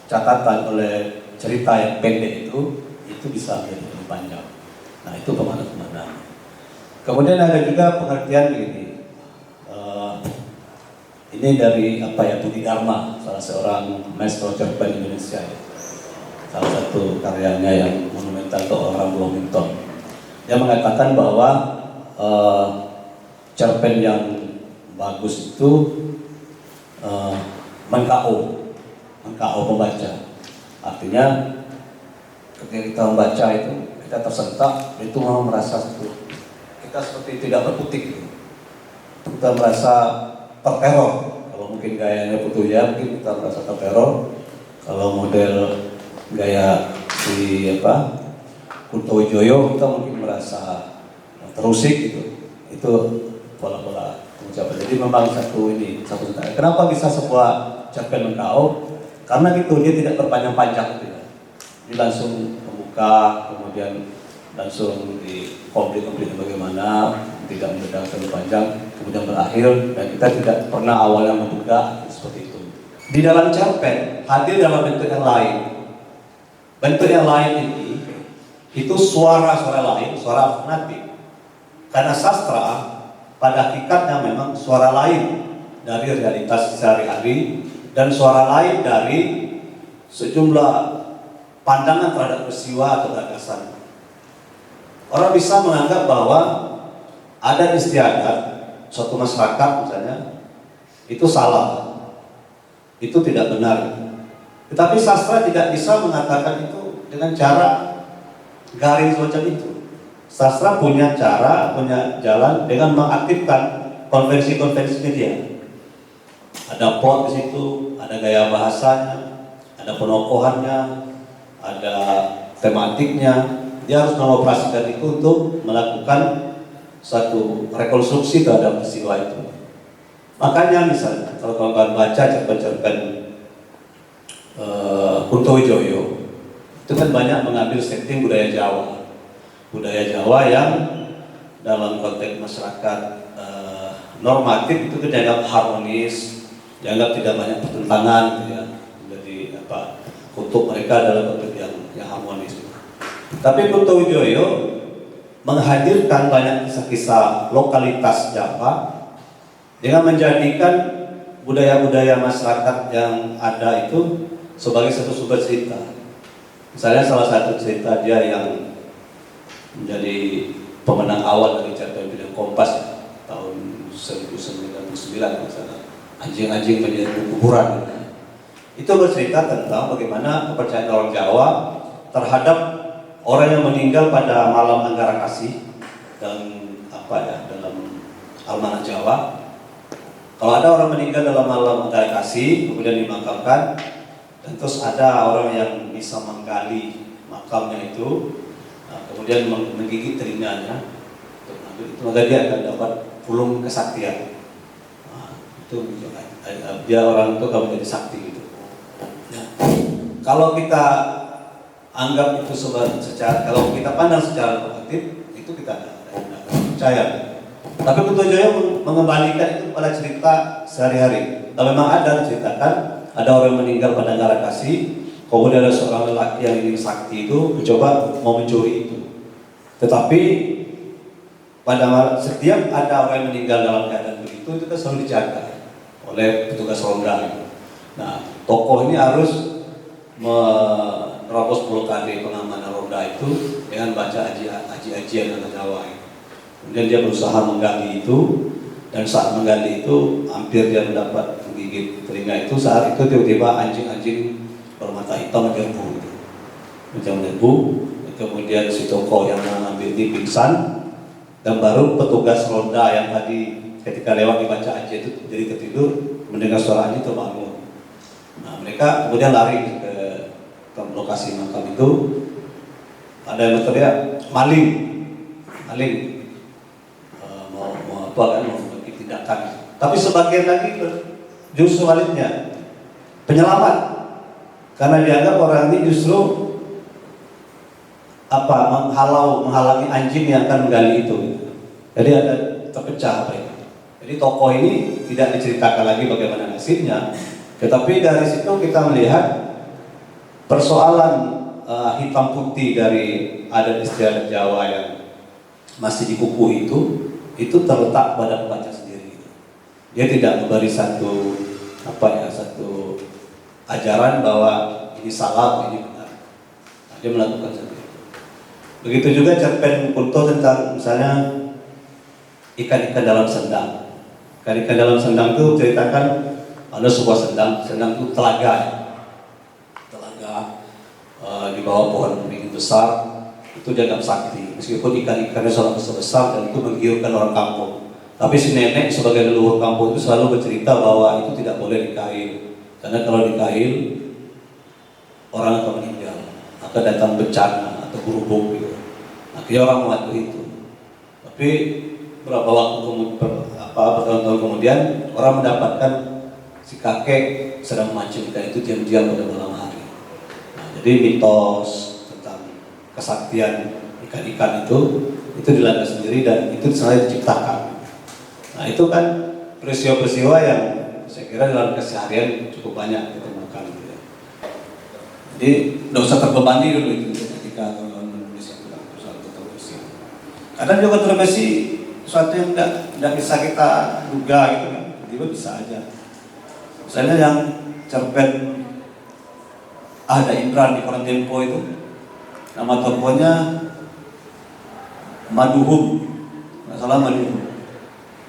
catatan oleh cerita yang pendek itu bisa menjadi lebih panjang. Nah, itu kemana-kemana. Kemudian ada juga pengertian begini. Ini dari Budi Dharma, salah seorang maestro cerpen Indonesia, salah satu karyanya yang monumental untuk orang Bloomington. Dia mengatakan bahwa cerpen yang bagus itu meng-KO pembaca. Artinya ketika kita membaca itu kita tersentak, itu memang merasa kita seperti tidak berkutik. Kita merasa terteror. Kalau mungkin gayanya Putu ya, mungkin kita merasa terteror. Kalau model gaya si Kunto Wijoyo, kita mungkin merasa terusik gitu. Itu pola-pola pengucapan. Jadi memang satu sentak. Kenapa bisa sebuah cerpen meng-KO? Karena gitu dia tidak berpanjang-panjang gitu ya. Dia langsung membuka, kemudian langsung di konflik-konfliknya bagaimana, tidak mendadak terlalu panjang, kemudian berakhir, dan kita tidak pernah awalnya menduga seperti itu. Di dalam cerpen hadir dalam bentuk yang lain. Bentuk yang lain ini itu suara-suara lain, suara alternatif. Karena sastra pada hakikatnya memang suara lain dari realitas sehari-hari dan suara lain dari sejumlah pandangan terhadap peristiwa atau gagasan. Orang bisa menganggap bahwa adat istiadat suatu masyarakat misalnya itu salah, itu tidak benar. Tetapi sastra tidak bisa mengatakan itu dengan cara garing semacam itu. Sastra punya cara, punya jalan dengan mengaktifkan konvensi-konvensinya dia. Ada plot di situ, ada gaya bahasanya, ada penokohannya, ada tematiknya. Dia harus mengoperasikan itu untuk melakukan satu rekonstruksi terhadap peristiwa itu. Makanya misalnya kalau kawan-kawan baca cerpen-cerpen Kunto Wijoyo, itu kan banyak mengambil setting budaya Jawa. Budaya Jawa yang dalam konteks masyarakat normatif itu dianggap harmonis, dianggap tidak banyak pertentangan gitu ya. Jadi untuk mereka dalam konteks yang harmonis. Tapi Kunto Wijoyo menghadirkan banyak kisah-kisah lokalitas Jawa dengan menjadikan budaya-budaya masyarakat yang ada itu sebagai satu sumber cerita. Misalnya salah satu cerita dia yang menjadi pemenang awal dari cerpen film Kompas tahun 1999 misalnya, anjing-anjing menjadi kuburan. Itu bercerita tentang bagaimana kepercayaan orang Jawa terhadap orang yang meninggal pada malam Anggara Kasih dan dalam Almanach Jawa. Kalau ada orang meninggal dalam malam Anggara Kasih kemudian dimakamkan, dan terus ada orang yang bisa menggali makamnya itu, kemudian menggigit telinganya, itu maka dia akan dapat pulung kesaktian. Itu dia orang itu akan menjadi sakti gitu. Kalau kita anggap itu kalau kita pandang secara normatif, itu kita tidak percaya. Tapi Kunto Wijoyo mengembalikan itu pada cerita sehari-hari. Kalau memang ada diceritakan, ada orang meninggal pada Anggara Kasih, kemudian ada seorang lelaki yang ingin sakti itu mencoba mau mencuri itu. Tetapi pada setiap ada orang yang meninggal dalam keadaan begitu, itu kan selalu dijaga oleh petugas ronda. Nah, tokoh ini harus menerobos blokade pengamanan ronda itu dengan baca aji-ajian bahasa Jawa. Kemudian dia berusaha menggali itu, dan saat menggali itu hampir dia mendapat menggigit telinga itu. Saat itu tiba-tiba anjing-anjing bermata hitam menyerbu. Kemudian si tokoh yang mengambil ini pingsan, dan baru petugas ronda yang tadi ketika lewat dibaca aji itu jadi ketidur, mendengar suara anjing terbangun. Nah, mereka kemudian lari ke lokasi makam itu. Ada yang berteriak maling, mau memiliki tindakan. Tapi sebagian lagi justru sebaliknya penyelamat, karena dianggap orang ini justru menghalangi anjing yang akan menggali itu. Jadi ada terpecah Jadi tokoh ini tidak diceritakan lagi bagaimana nasibnya, tetapi dari situ kita melihat persoalan hitam putih dari adat istiadat Jawa yang masih dikukuh itu terletak pada pembaca sendiri. Dia tidak memberi satu ajaran bahwa ini salah, ini benar. Dia melakukan satu. Begitu juga cerpen Kunto tentang misalnya ikan-ikan dalam sendang. Ikan-ikan dalam sendang itu ceritakan ada sebuah sendang itu telaga, di bawah pohon beringin besar, itu dianggap sakti. Meskipun ikan-ikannya sangat besar dan itu menggiurkan orang kampung. Tapi si nenek sebagai leluhur kampung itu selalu bercerita bahwa itu tidak boleh dikail, karena kalau dikail orang akan meninggal, akan datang bencana atau gurubuk gitu. Akhirnya orang mematuhi itu. Tapi berapa waktu bertahun-tahun kemudian orang mendapatkan si kakek sedang memancing ikan itu diam-diam pada malam hari. Nah, jadi mitos tentang kesaktian ikan-ikan itu dilanda sendiri dan itu sengaja diciptakan. Nah, itu kan peristiwa-peristiwa yang saya kira dalam keseharian cukup banyak ditemukan. Gitu ya. Jadi tidak usah terbebani dulu itu ketika menulis kontroversi. Kadang juga kontroversi sesuatu yang tidak bisa kita duga gitu kan, tiba bisa aja. Misalnya yang cerpen Ada Imran di koran Tempo itu, nama tokohnya Maduhum, nggak salah Maduhum.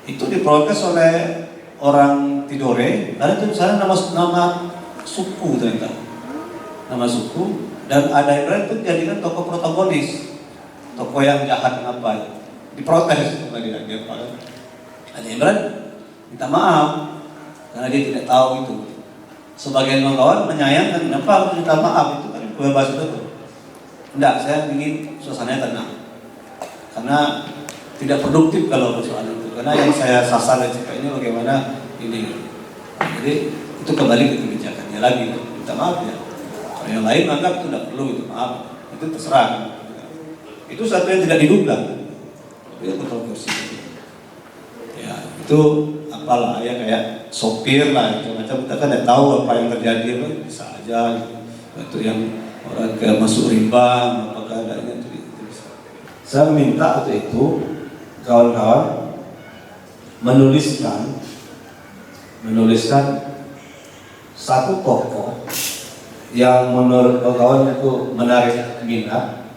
Itu diprotes oleh orang Tidore, karena itu misalnya nama suku ternyata, nama suku, dan Ada Imran itu dijadikan tokoh protagonis, tokoh yang jahat apa, diprotes itu lagi Ada Imran minta maaf karena dia tidak tahu itu. Sebagian kawan menyayangkan, kenapa harus minta maaf, itu kan bebas itu. Enggak, saya ingin suasananya tenang, karena tidak produktif kalau persoalan itu. Karena yang saya sasar dari cerita ini bagaimana ini. Jadi itu kembali ke kebijakannya lagi, minta maaf ya. Kalau yang lain anggap itu tidak perlu itu maaf, itu terserah. Itu satu yang tidak diduga. Itu kontroversi. Ya itu apalah ya, kayak sopir lah, macam-macam kita kan tidak tahu apa yang terjadi, bisa aja gitu. Itu yang orang kayak masuk rimba, apa keadaannya itu bisa. Saya minta waktu itu kawan-kawan menuliskan satu tokoh yang menurut kawan itu menarik minat,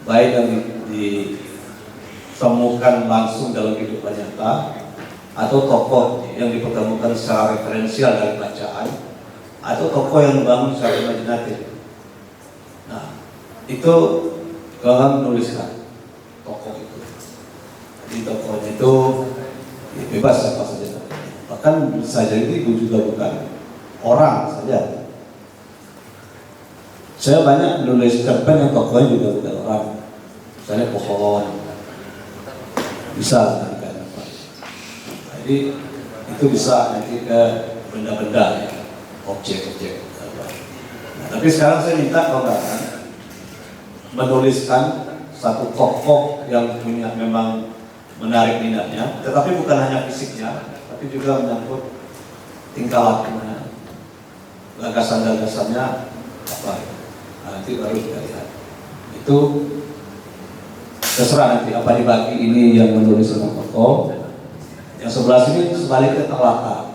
baik yang ditemukan langsung dalam kehidupan nyata, atau tokoh yang dipertemukan secara referensial dari bacaan, atau tokoh yang dibangun secara imajinatif. Nah, itu kawan menuliskan tokoh itu. Jadi tokohnya itu ya, bebas apa saja. Bahkan bisa jadi itu juga bukan orang saja. Saya banyak menulis cerpen yang tokohnya juga bukan orang. Misalnya pohon, bisa kan? Jadi itu bisa nanti ke benda-benda, ya, objek-objek. Nah, tapi sekarang saya minta kawan-kawan menuliskan satu tokoh yang punya memang menarik minatnya, tetapi bukan hanya fisiknya, tapi juga menyangkut tingkah lakunya, gagasan-gagasannya apa. Nah, nanti baru kita lihat. Itu terserah nanti apa dibagi, ini yang menulis tentang tokoh. Yang sebelah sini sebaliknya terlatar,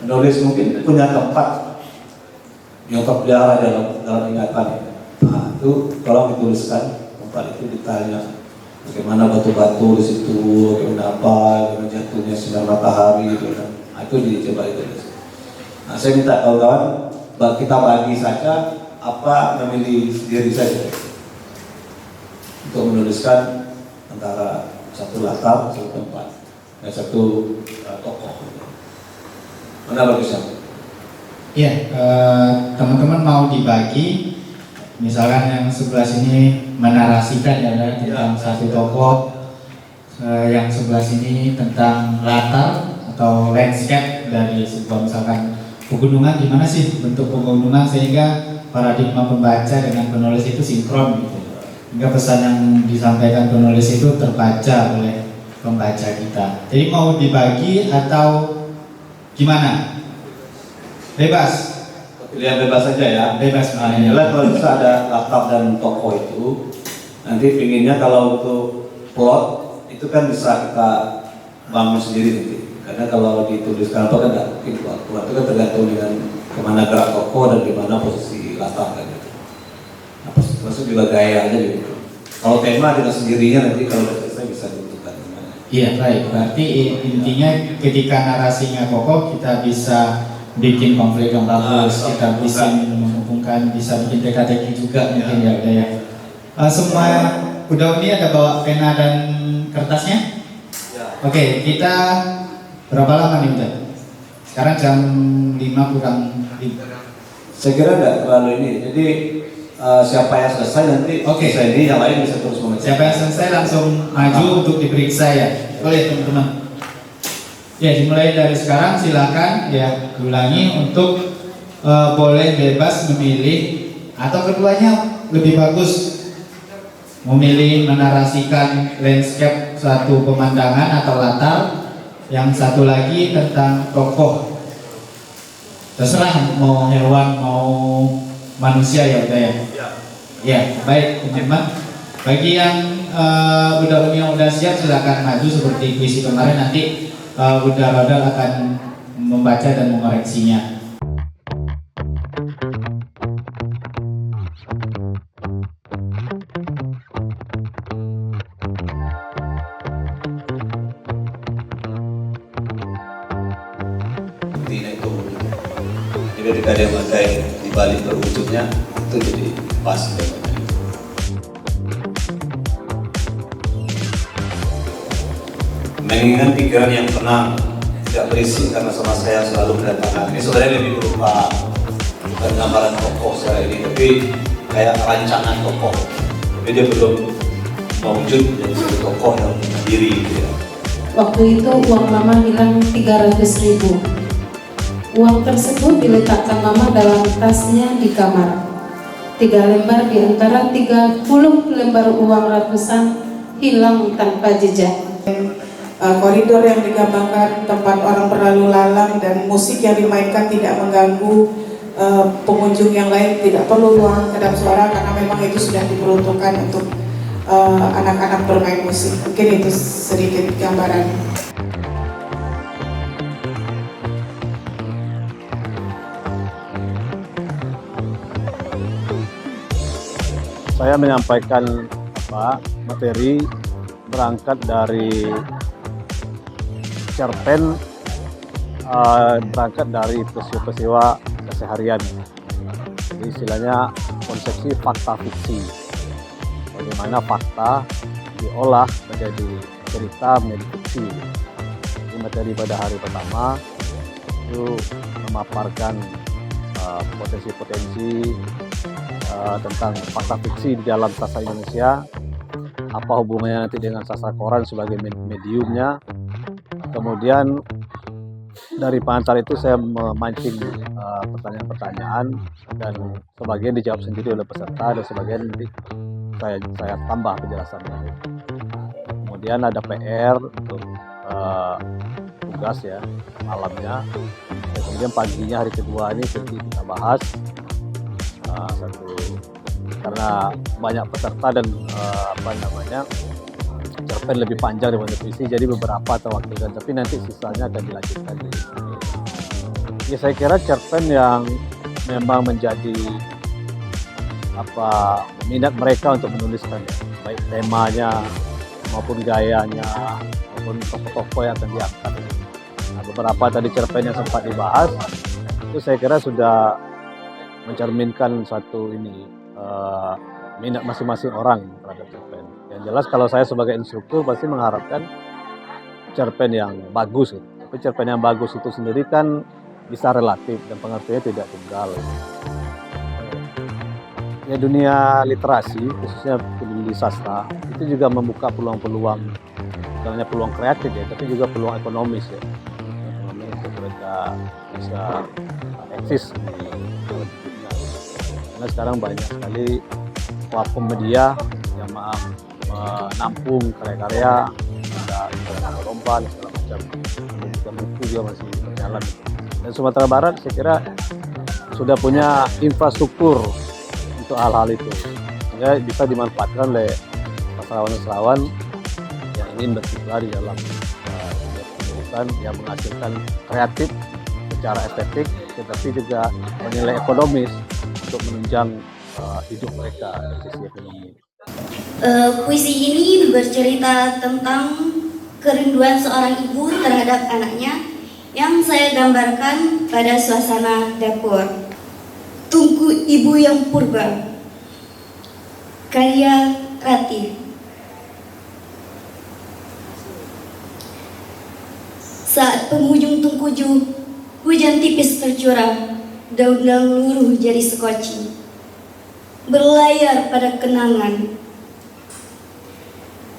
menulis mungkin punya tempat yang terpelihara dalam ingatan. Nah, itu kalau dituliskan tempat itu, ditanya bagaimana batu-batu di situ, bagaimana bagaimana jatuhnya sinar matahari, gitu kan. Nah, itu dicoba ditulis. Nah, saya minta kawan-kawan kita bagi saja, apa memilih sendiri saja untuk menuliskan antara satu latar, satu tempat, dan satu tokoh. Mana bagusnya?
Iya, teman-teman mau dibagi, misalkan yang sebelah sini menarasikan ya tentang satu tokoh, yang sebelah sini tentang latar atau landscape dari sebuah misalkan pegunungan, gimana sih bentuk pegunungan sehingga paradigma pembaca dengan penulis itu sinkron gitu. Hingga pesan yang disampaikan penulis itu terbaca oleh pembaca kita. Jadi mau dibagi atau gimana? Bebas.
Pilihan bebas saja ya.
Bebas.
Nah, inilah kalau bisa ada latar dan tokoh itu, nanti pinginnya kalau untuk plot itu kan bisa kita bangun sendiri nanti. Karena kalau dituliskan apa kan tidak mungkin plot itu kan tergantung dengan kemana gerak tokoh dan di mana posisi latar kan. Nah, termasuk juga gayanya gitu. Kalau tema dengan sendirinya nanti kalau udah selesai bisa ditentukan.
Iya baik, berarti intinya ketika narasinya kokoh kita bisa bikin konflik yang bagus, kita bisa menghubungkan, bisa bikin teka-teki juga mungkin ya udah ya. Semua udah ini ada bawa pena dan kertasnya? Oke, kita berapa lama nih udah? Sekarang jam 5 kurang 5.
Saya kira enggak terlalu ini. Jadi siapa yang selesai nanti saya ini yang lain bisa terus mengejar.
Siapa yang selesai langsung maju untuk diperiksa ya. Boleh teman-teman. Ya dimulai dari sekarang silakan ya ulangi untuk boleh bebas memilih atau keduanya lebih bagus memilih menarasikan landscape suatu pemandangan atau latar, yang satu lagi tentang tokoh. Terserah mau hewan mau manusia ya udah ya. Ya baik teman-teman. Bagi yang udah siap silakan maju seperti kuis kemarin, nanti Udara akan membaca dan mengoreksinya.
Intinya itu jadi ketika dia pakai di balik berwujudnya itu jadi pas. Mengingat pikiran yang tenang, tidak berisik karena sama saya selalu mendatangkan. Ini sebenarnya lebih berupa bukan gambaran tokoh saya ini, tapi kayak rancangan tokoh. Tapi dia belum mewujud jadi satu tokoh yang berdiri gitu ya.
Waktu itu uang mama hilang 300.000. Uang tersebut diletakkan mama dalam tasnya di kamar. 3 lembar di antara 30 lembar uang ratusan hilang tanpa jejak.
Koridor yang digambarkan tempat orang berlalu lalang dan musik yang dimainkan tidak mengganggu pengunjung yang lain, tidak perlu ruangan kedap suara karena memang itu sudah diperuntukkan untuk anak-anak bermain musik. Mungkin itu sedikit gambaran.
Saya menyampaikan materi berangkat dari cerpen, berangkat dari peristiwa keseharian. Jadi istilahnya konsepsi fakta fiksi. Bagaimana fakta diolah menjadi cerita menjadi fiksi. Jadi materi pada hari pertama itu memaparkan potensi-potensi tentang fakta fiksi di dalam sastra Indonesia, apa hubungannya nanti dengan sastra koran sebagai mediumnya. Kemudian dari pengantar itu saya memancing pertanyaan-pertanyaan dan sebagian dijawab sendiri oleh peserta dan sebagian nanti saya tambah penjelasannya. Kemudian ada PR untuk tugas ya malamnya. Dan kemudian paginya hari kedua ini kita bahas karena banyak peserta dan cerpen lebih panjang daripada puisi, jadi beberapa terwakilkan, tapi nanti sisanya akan dilanjutkan. Ya saya kira cerpen yang memang menjadi minat mereka untuk menuliskan, baik temanya maupun gayanya maupun tokoh-tokoh yang akan diangkat. Nah, beberapa tadi cerpen yang sempat dibahas itu saya kira sudah mencerminkan satu minat masing-masing orang terhadap cerpen. Yang jelas kalau saya sebagai instruktur pasti mengharapkan cerpen yang bagus. Tapi cerpen yang bagus itu sendiri kan bisa relatif dan pengertiannya tidak tunggal. Ya dunia literasi, khususnya di sastra, itu juga membuka peluang-peluang, bukan hanya peluang kreatif ya, tapi juga peluang ekonomis ya. Ekonomi untuk mereka bisa eksis di dunia. Karena sekarang banyak sekali platform media yang menampung karya-karya, ada lomba dan segala macam. Dan buku juga masih berjalan. Dan Sumatera Barat saya kira sudah punya infrastruktur untuk hal-hal itu, sehingga bisa dimanfaatkan oleh sastrawan-sastrawan yang ingin berkiprah di dalam penulisan yang menghasilkan kreatif secara estetik, tetapi juga bernilai ekonomis untuk menunjang hidup mereka dari sisi ekonomi.
Puisi ini bercerita tentang kerinduan seorang ibu terhadap anaknya yang saya gambarkan pada suasana dapur. Tungku Ibu yang Purba, karya Ratih. Saat penghujung tungkuju, hujan tipis tercurah, daun-daun luruh jadi sekoci, berlayar pada kenangan.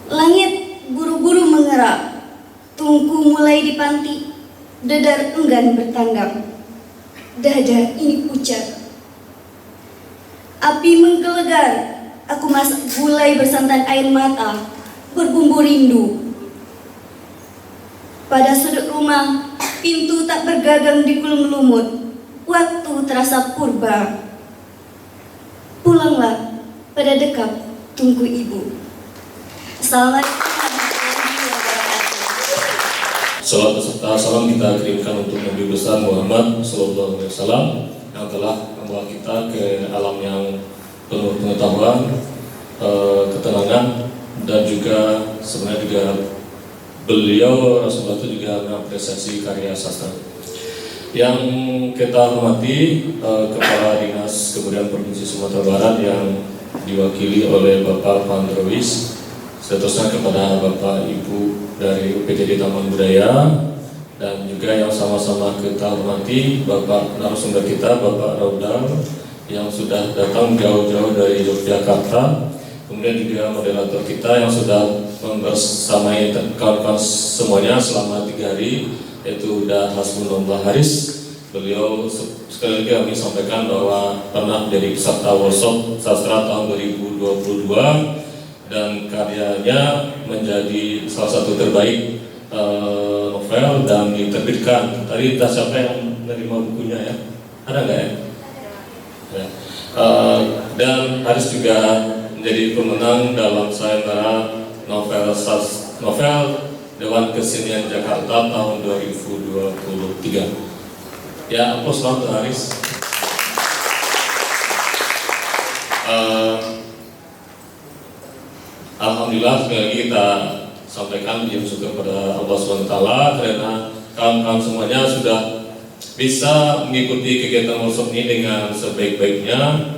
Langit buru-buru mengerak, tungku mulai dipanti, dadar enggan bertandang, dada ini pucat. Api menggelegar, aku masak gulai bersantan air mata, berbumbu rindu. Pada sudut rumah, pintu tak bergagang di kulum lumut, waktu terasa purba. Pulanglah pada dekat tungku ibu. Assalamualaikum warahmatullahi wabarakatuh.
Salam beserta salam kita kirimkan untuk Nabi besar Muhammad Sallallahu Alaihi Wasallam yang telah membawa kita ke alam yang penuh pengetahuan, ketenangan, dan juga sebenarnya juga beliau Rasulullah itu juga mengapresiasi karya sastra. Yang kita hormati Kepala Dinas Kebudayaan Provinsi Sumatera Barat yang diwakili oleh Bapak Pandrawis, seterusnya kepada Bapak Ibu dari UPTD Taman Budaya, dan juga yang sama-sama kita hormati Bapak narasumber kita, Bapak Raudal yang sudah datang jauh-jauh dari Yogyakarta, kemudian juga moderator kita yang sudah membersamai kawan-kawan semuanya selama 3 hari, yaitu udah Hasbunallah Haris. Beliau sekali lagi kami sampaikan bahwa pernah menjadi peserta workshop sastra tahun 2022 dan karyanya menjadi salah satu terbaik novel dan diterbitkan. Tadi entah siapa yang menerima bukunya ya? Ada nggak ya? Ya. Dan Haris juga menjadi pemenang dalam sayembara novel Dewan Kesenian Jakarta tahun 2023. Ya, aplaus untuk Haris. Alhamdulillah sekali lagi kita sampaikan puji syukur kepada Allah SWT karena kawan-kawan semuanya sudah bisa mengikuti kegiatan workshop ini dengan sebaik-baiknya.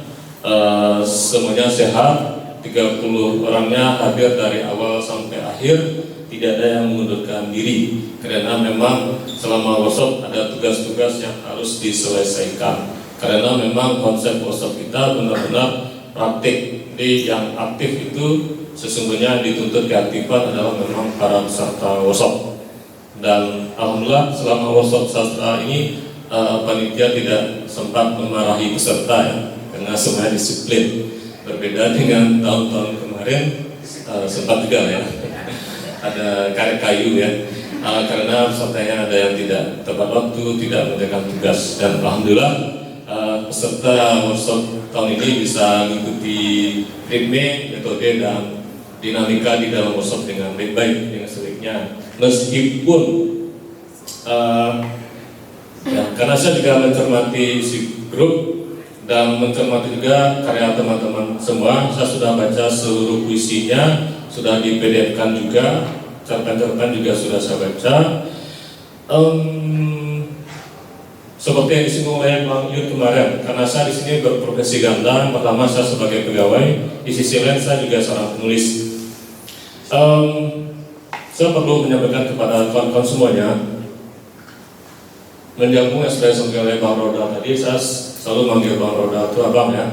Semuanya sehat, 30 orangnya hadir dari awal sampai akhir, tidak ada yang mengundurkan diri karena memang selama workshop ada tugas-tugas yang harus diselesaikan, karena memang konsep workshop kita benar-benar praktik. Jadi yang aktif itu sesungguhnya dituntut keaktifan adalah memang para peserta workshop. Dan alhamdulillah selama workshop sastra ini panitia tidak sempat memarahi peserta ya, karena semuanya disiplin. Berbeda dengan tahun-tahun kemarin sempat juga ya ada karet kayu ya, karena pesertanya ada yang tidak tepat waktu, tidak mengerjakan tugas. Dan alhamdulillah peserta workshop tahun ini bisa mengikuti ritme, metode, dan dinamika di dalam workshop dengan baik-baik, dengan sebaiknya. Meskipun ya, karena saya juga mencermati si grup dan mencermati juga karya teman-teman semua, saya sudah baca seluruh puisinya, sudah di PDF-kan juga, cerpen-cerpen juga sudah saya baca. Seperti yang disinggung oleh Bang Yud kemarin, karena saya di sini berprofesi ganda. Pertama saya sebagai pegawai, di sisi lain saya juga seorang penulis. Saya perlu menyampaikan kepada kawan-kawan semuanya, menyambung yang sudah disampaikan oleh Bang Roda tadi. Saya selalu manggil Bang Roda itu abang ya,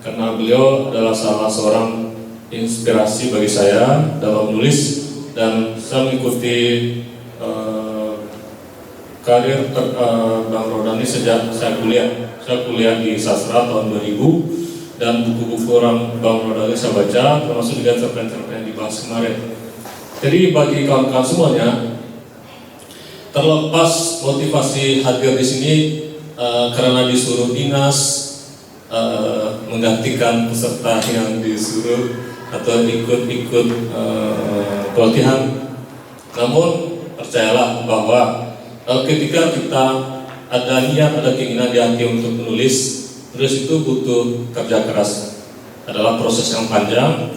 karena beliau adalah salah seorang inspirasi bagi saya dalam menulis, dan saya mengikuti karir Bang Roda ini sejak saya kuliah. Saya kuliah di sastra tahun 2000, dan buku-buku orang Bang Roda ini saya baca, termasuk juga cerpen-cerpen yang dibahas kemarin. Jadi bagi kawan-kawan semuanya, terlepas motivasi hadir di sini karena disuruh dinas, menggantikan peserta yang disuruh, atau ikut-ikut pelatihan, namun percayalah bahwa ketika kita ada niat, ada keinginan di hati untuk menulis, Menulis itu butuh kerja keras, adalah proses yang panjang,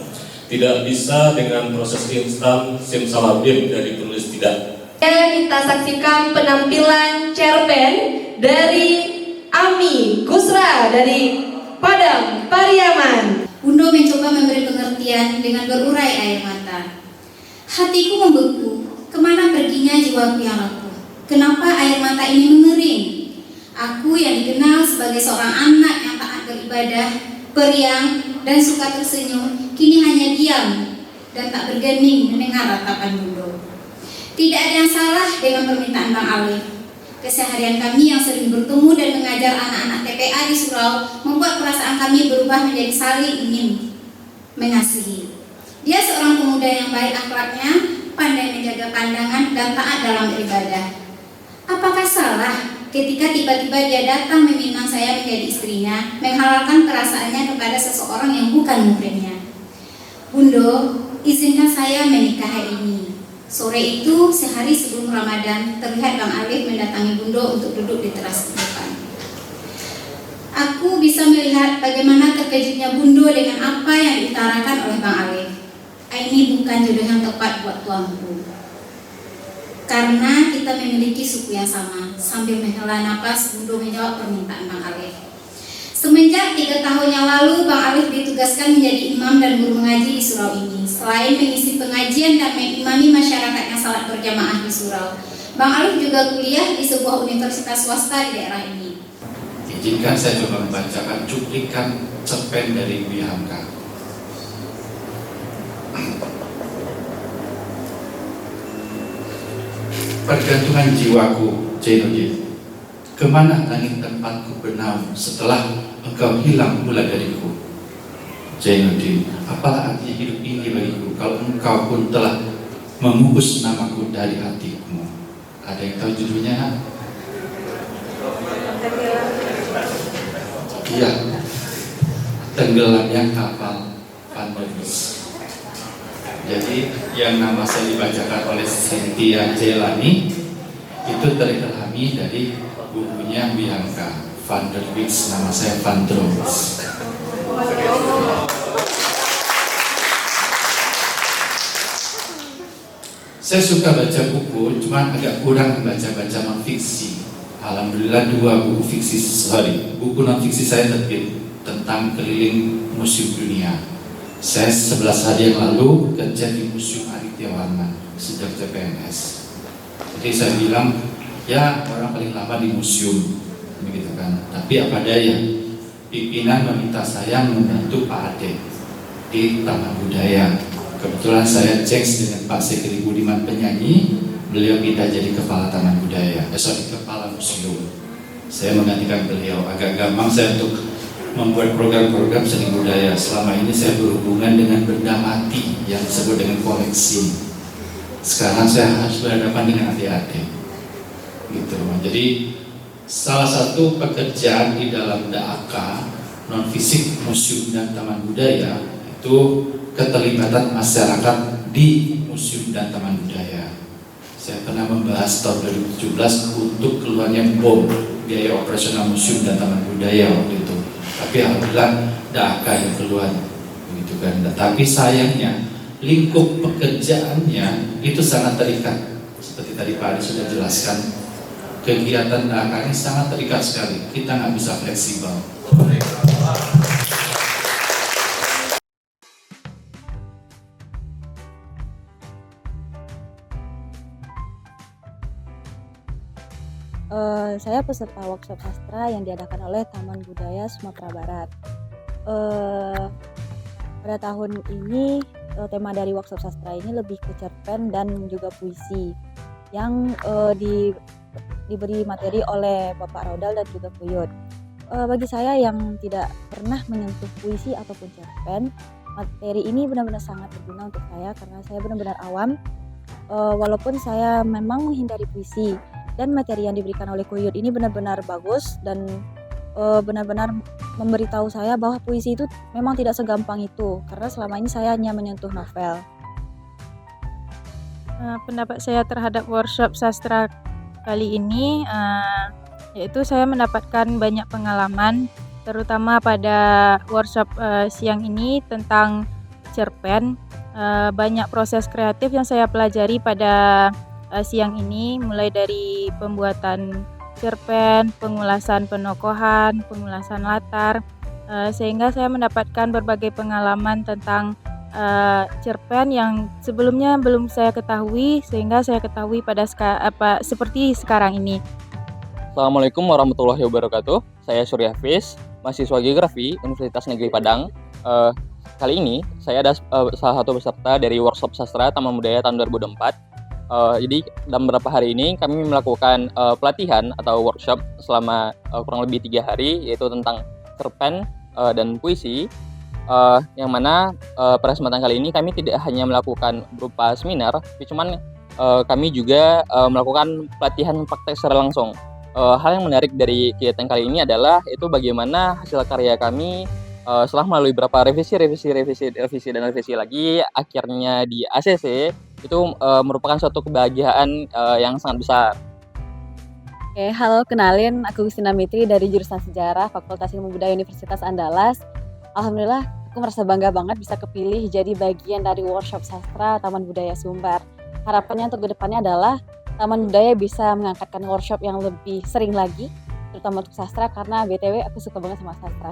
tidak bisa dengan proses instan simsalabim dari penulis tidak.
Kita saksikan penampilan cerpen dari Ami Kusra dari Padang Pariaman.
Bundo mencoba memberi pengertian dengan berurai air mata. Hatiku membeku, kemana perginya jiwaku yang rapuh? Kenapa air mata ini mengering? Aku yang dikenal sebagai seorang anak yang taat beribadah, periang, dan suka tersenyum, kini hanya diam dan tak bergeming mendengar ratapan Bundo. Tidak ada yang salah dengan permintaan Bang Alif. Keseharian kami yang sering bertemu dan mengajar anak-anak TPA di Surau membuat perasaan kami berubah menjadi saling ingin mengasihi. Dia seorang pemuda yang baik akhlaknya, pandai menjaga pandangan dan taat dalam beribadah. Apakah salah ketika tiba-tiba dia datang meminang saya menjadi istrinya, menghalalkan perasaannya kepada seseorang yang bukan muridnya? Bundo, izinkan saya menikah hari ini. Sore itu, sehari sebelum Ramadan, terlihat Bang Alif mendatangi Bundo untuk duduk di teras depan. Aku bisa melihat bagaimana terkejutnya Bundo dengan apa yang diutarakan oleh Bang Alif. Ini bukan jodoh yang tepat buat tuanku. Karena kita memiliki suku yang sama. Sambil menghela napas, Bundo menjawab permintaan Bang Alif. Semenjak 3 tahun yang lalu, Bang Alif ditugaskan menjadi imam dan guru mengaji di surau ini. Selain mengisi pengajian dan mengimami masyarakat yang salat berjamaah di surau, Bang Alif juga kuliah di sebuah universitas swasta di daerah ini.
Izinkan saya coba membacakan cuplikan cerpen dari Buya Hamka. Pergantungan jiwaku, Jainuddin. Kemana langit tempatku bernaung setelah engkau hilang mula dariku? Jainuddin, apalah artinya hidup ini bagiku kalau engkau pun telah mengubus namaku dari hatiku? Ada yang tahu judulnya? Iya, tenggelamnya kapal Van der Vis. Jadi yang nama saya dibacakan oleh Cynthia Jelani itu terilhami dari bukunya Buya Hamka, Van der Vis, nama saya Van der Vis. Saya suka baca buku, cuma agak kurang baca non-fiksi. Alhamdulillah 2 buku fiksi, buku non-fiksi saya terbit tentang keliling museum dunia. Saya 11 hari yang lalu kerja di Museum Aditya Warman sejak CPNS. Jadi saya bilang, ya orang paling lama di museum, begitu kan. Tapi apa daya, pimpinan meminta saya membantu Pak Ade di Taman Budaya. Kebetulan saya cek dengan Pak Sekri Budiman penyanyi, beliau minta jadi kepala Taman Budaya, kepala museum. Saya menggantikan beliau. Agak gampang saya untuk membuat program-program seni budaya. Selama ini saya berhubungan dengan benda mati yang disebut dengan koleksi. Sekarang saya harus berhadapan dengan adik-adik. Gitu. Jadi salah satu pekerjaan di dalam DAK non fisik museum dan taman budaya itu keterlibatan masyarakat di museum dan taman budaya. Saya pernah membahas tahun 2017 untuk keluarnya BOM, biaya operasional museum dan taman budaya waktu itu. Tapi alhamdulillah DAK yang keluar, begitu kan. Tapi sayangnya lingkup pekerjaannya itu sangat terikat. Seperti tadi Pak Adi sudah jelaskan, kegiatan DAK ini sangat terikat sekali. Kita nggak bisa fleksibel.
Saya peserta workshop sastra yang diadakan oleh Taman Budaya Sumatera Barat. Pada tahun ini tema dari workshop sastra ini lebih ke cerpen dan juga puisi yang diberi materi oleh Bapak Raudal dan juga Puyut. Bagi saya yang tidak pernah menyentuh puisi ataupun cerpen, materi ini benar-benar sangat berguna untuk saya karena saya benar-benar awam. Walaupun saya memang menghindari puisi, dan materi yang diberikan oleh Kuyut ini benar-benar bagus dan benar-benar memberitahu saya bahwa puisi itu memang tidak segampang itu, karena selama ini saya hanya menyentuh novel.
Pendapat saya terhadap workshop sastra kali ini yaitu saya mendapatkan banyak pengalaman terutama pada workshop siang ini tentang cerpen. Banyak proses kreatif yang saya pelajari pada siang ini, mulai dari pembuatan cerpen, pengulasan penokohan, pengulasan latar, sehingga saya mendapatkan berbagai pengalaman tentang cerpen yang sebelumnya belum saya ketahui, sehingga saya ketahui pada seperti sekarang ini.
Assalamualaikum warahmatullahi wabarakatuh. Saya Surya Hafiz, mahasiswa Geografi Universitas Negeri Padang. Kali ini saya ada salah satu peserta dari workshop sastra Taman Budaya tahun 2024. Jadi dalam beberapa hari ini kami melakukan pelatihan atau workshop selama kurang lebih 3 hari, yaitu tentang cerpen dan puisi. Yang mana pada kesempatan kali ini kami tidak hanya melakukan berupa seminar, tapi cuman kami juga melakukan pelatihan praktek secara langsung. Hal yang menarik dari kegiatan kali ini adalah itu bagaimana hasil karya kami setelah melalui beberapa revisi lagi, akhirnya di ACC itu merupakan suatu kebahagiaan yang sangat besar.
Oke, halo, kenalin, aku Gustina Mitri dari jurusan Sejarah Fakultas Ilmu Budaya Universitas Andalas. Alhamdulillah, aku merasa bangga banget bisa kepilih jadi bagian dari workshop sastra Taman Budaya Sumbar. Harapannya untuk kedepannya adalah Taman Budaya bisa mengangkatkan workshop yang lebih sering lagi, terutama untuk sastra, karena BTW aku suka banget sama sastra.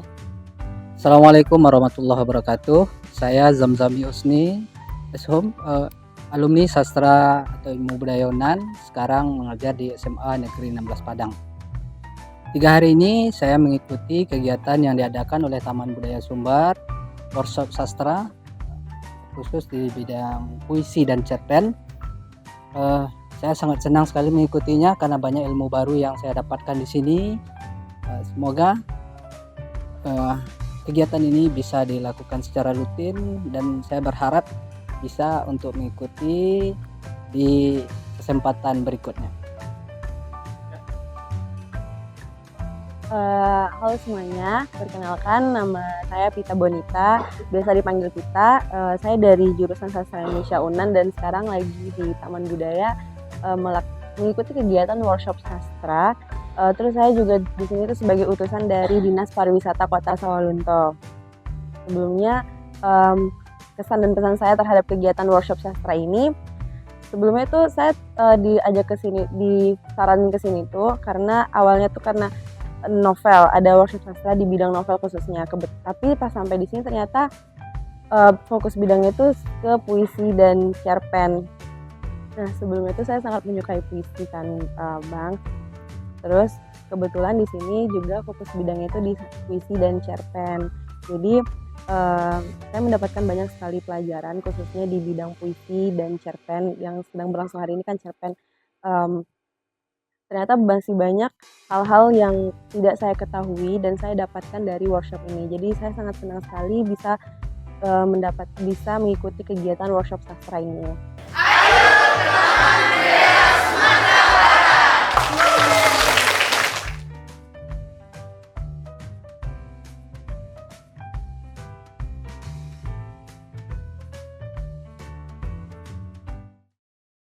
Assalamualaikum warahmatullahi wabarakatuh. Saya Zamzami Usni, Eshom, alumni sastra atau ilmu budaya Yunan, sekarang mengajar di SMA Negeri 16 Padang. 3 hari ini saya mengikuti kegiatan yang diadakan oleh Taman Budaya Sumbar, workshop sastra, khusus di bidang puisi dan cerpen. Saya sangat senang sekali mengikutinya karena banyak ilmu baru yang saya dapatkan di sini. Semoga kegiatan ini bisa dilakukan secara rutin dan saya berharap bisa untuk mengikuti di kesempatan berikutnya.
Halo semuanya, perkenalkan nama saya Pita Bonita, biasa dipanggil Pita. Saya dari jurusan Sastra Indonesia UNAN dan sekarang lagi di Taman Budaya mengikuti kegiatan workshop sastra. Terus saya juga di sini tuh sebagai utusan dari Dinas Pariwisata Kota Sawalunto. Sebelumnya kesan dan pesan saya terhadap kegiatan workshop sastra ini, sebelumnya tuh saya diajak ke sini, disaranin ke sini tuh karena awalnya tuh karena novel, ada workshop sastra di bidang novel khususnya. Tapi pas sampai di sini ternyata fokus bidangnya itu ke puisi dan cerpen. Nah, sebelumnya itu saya sangat menyukai puisi kan, Bang. Terus kebetulan di sini juga fokus bidangnya itu di puisi dan cerpen. Jadi saya mendapatkan banyak sekali pelajaran khususnya di bidang puisi dan cerpen yang sedang berlangsung hari ini kan cerpen. Ternyata masih banyak hal-hal yang tidak saya ketahui dan saya dapatkan dari workshop ini. Jadi saya sangat senang sekali bisa mengikuti kegiatan workshop sastra ini.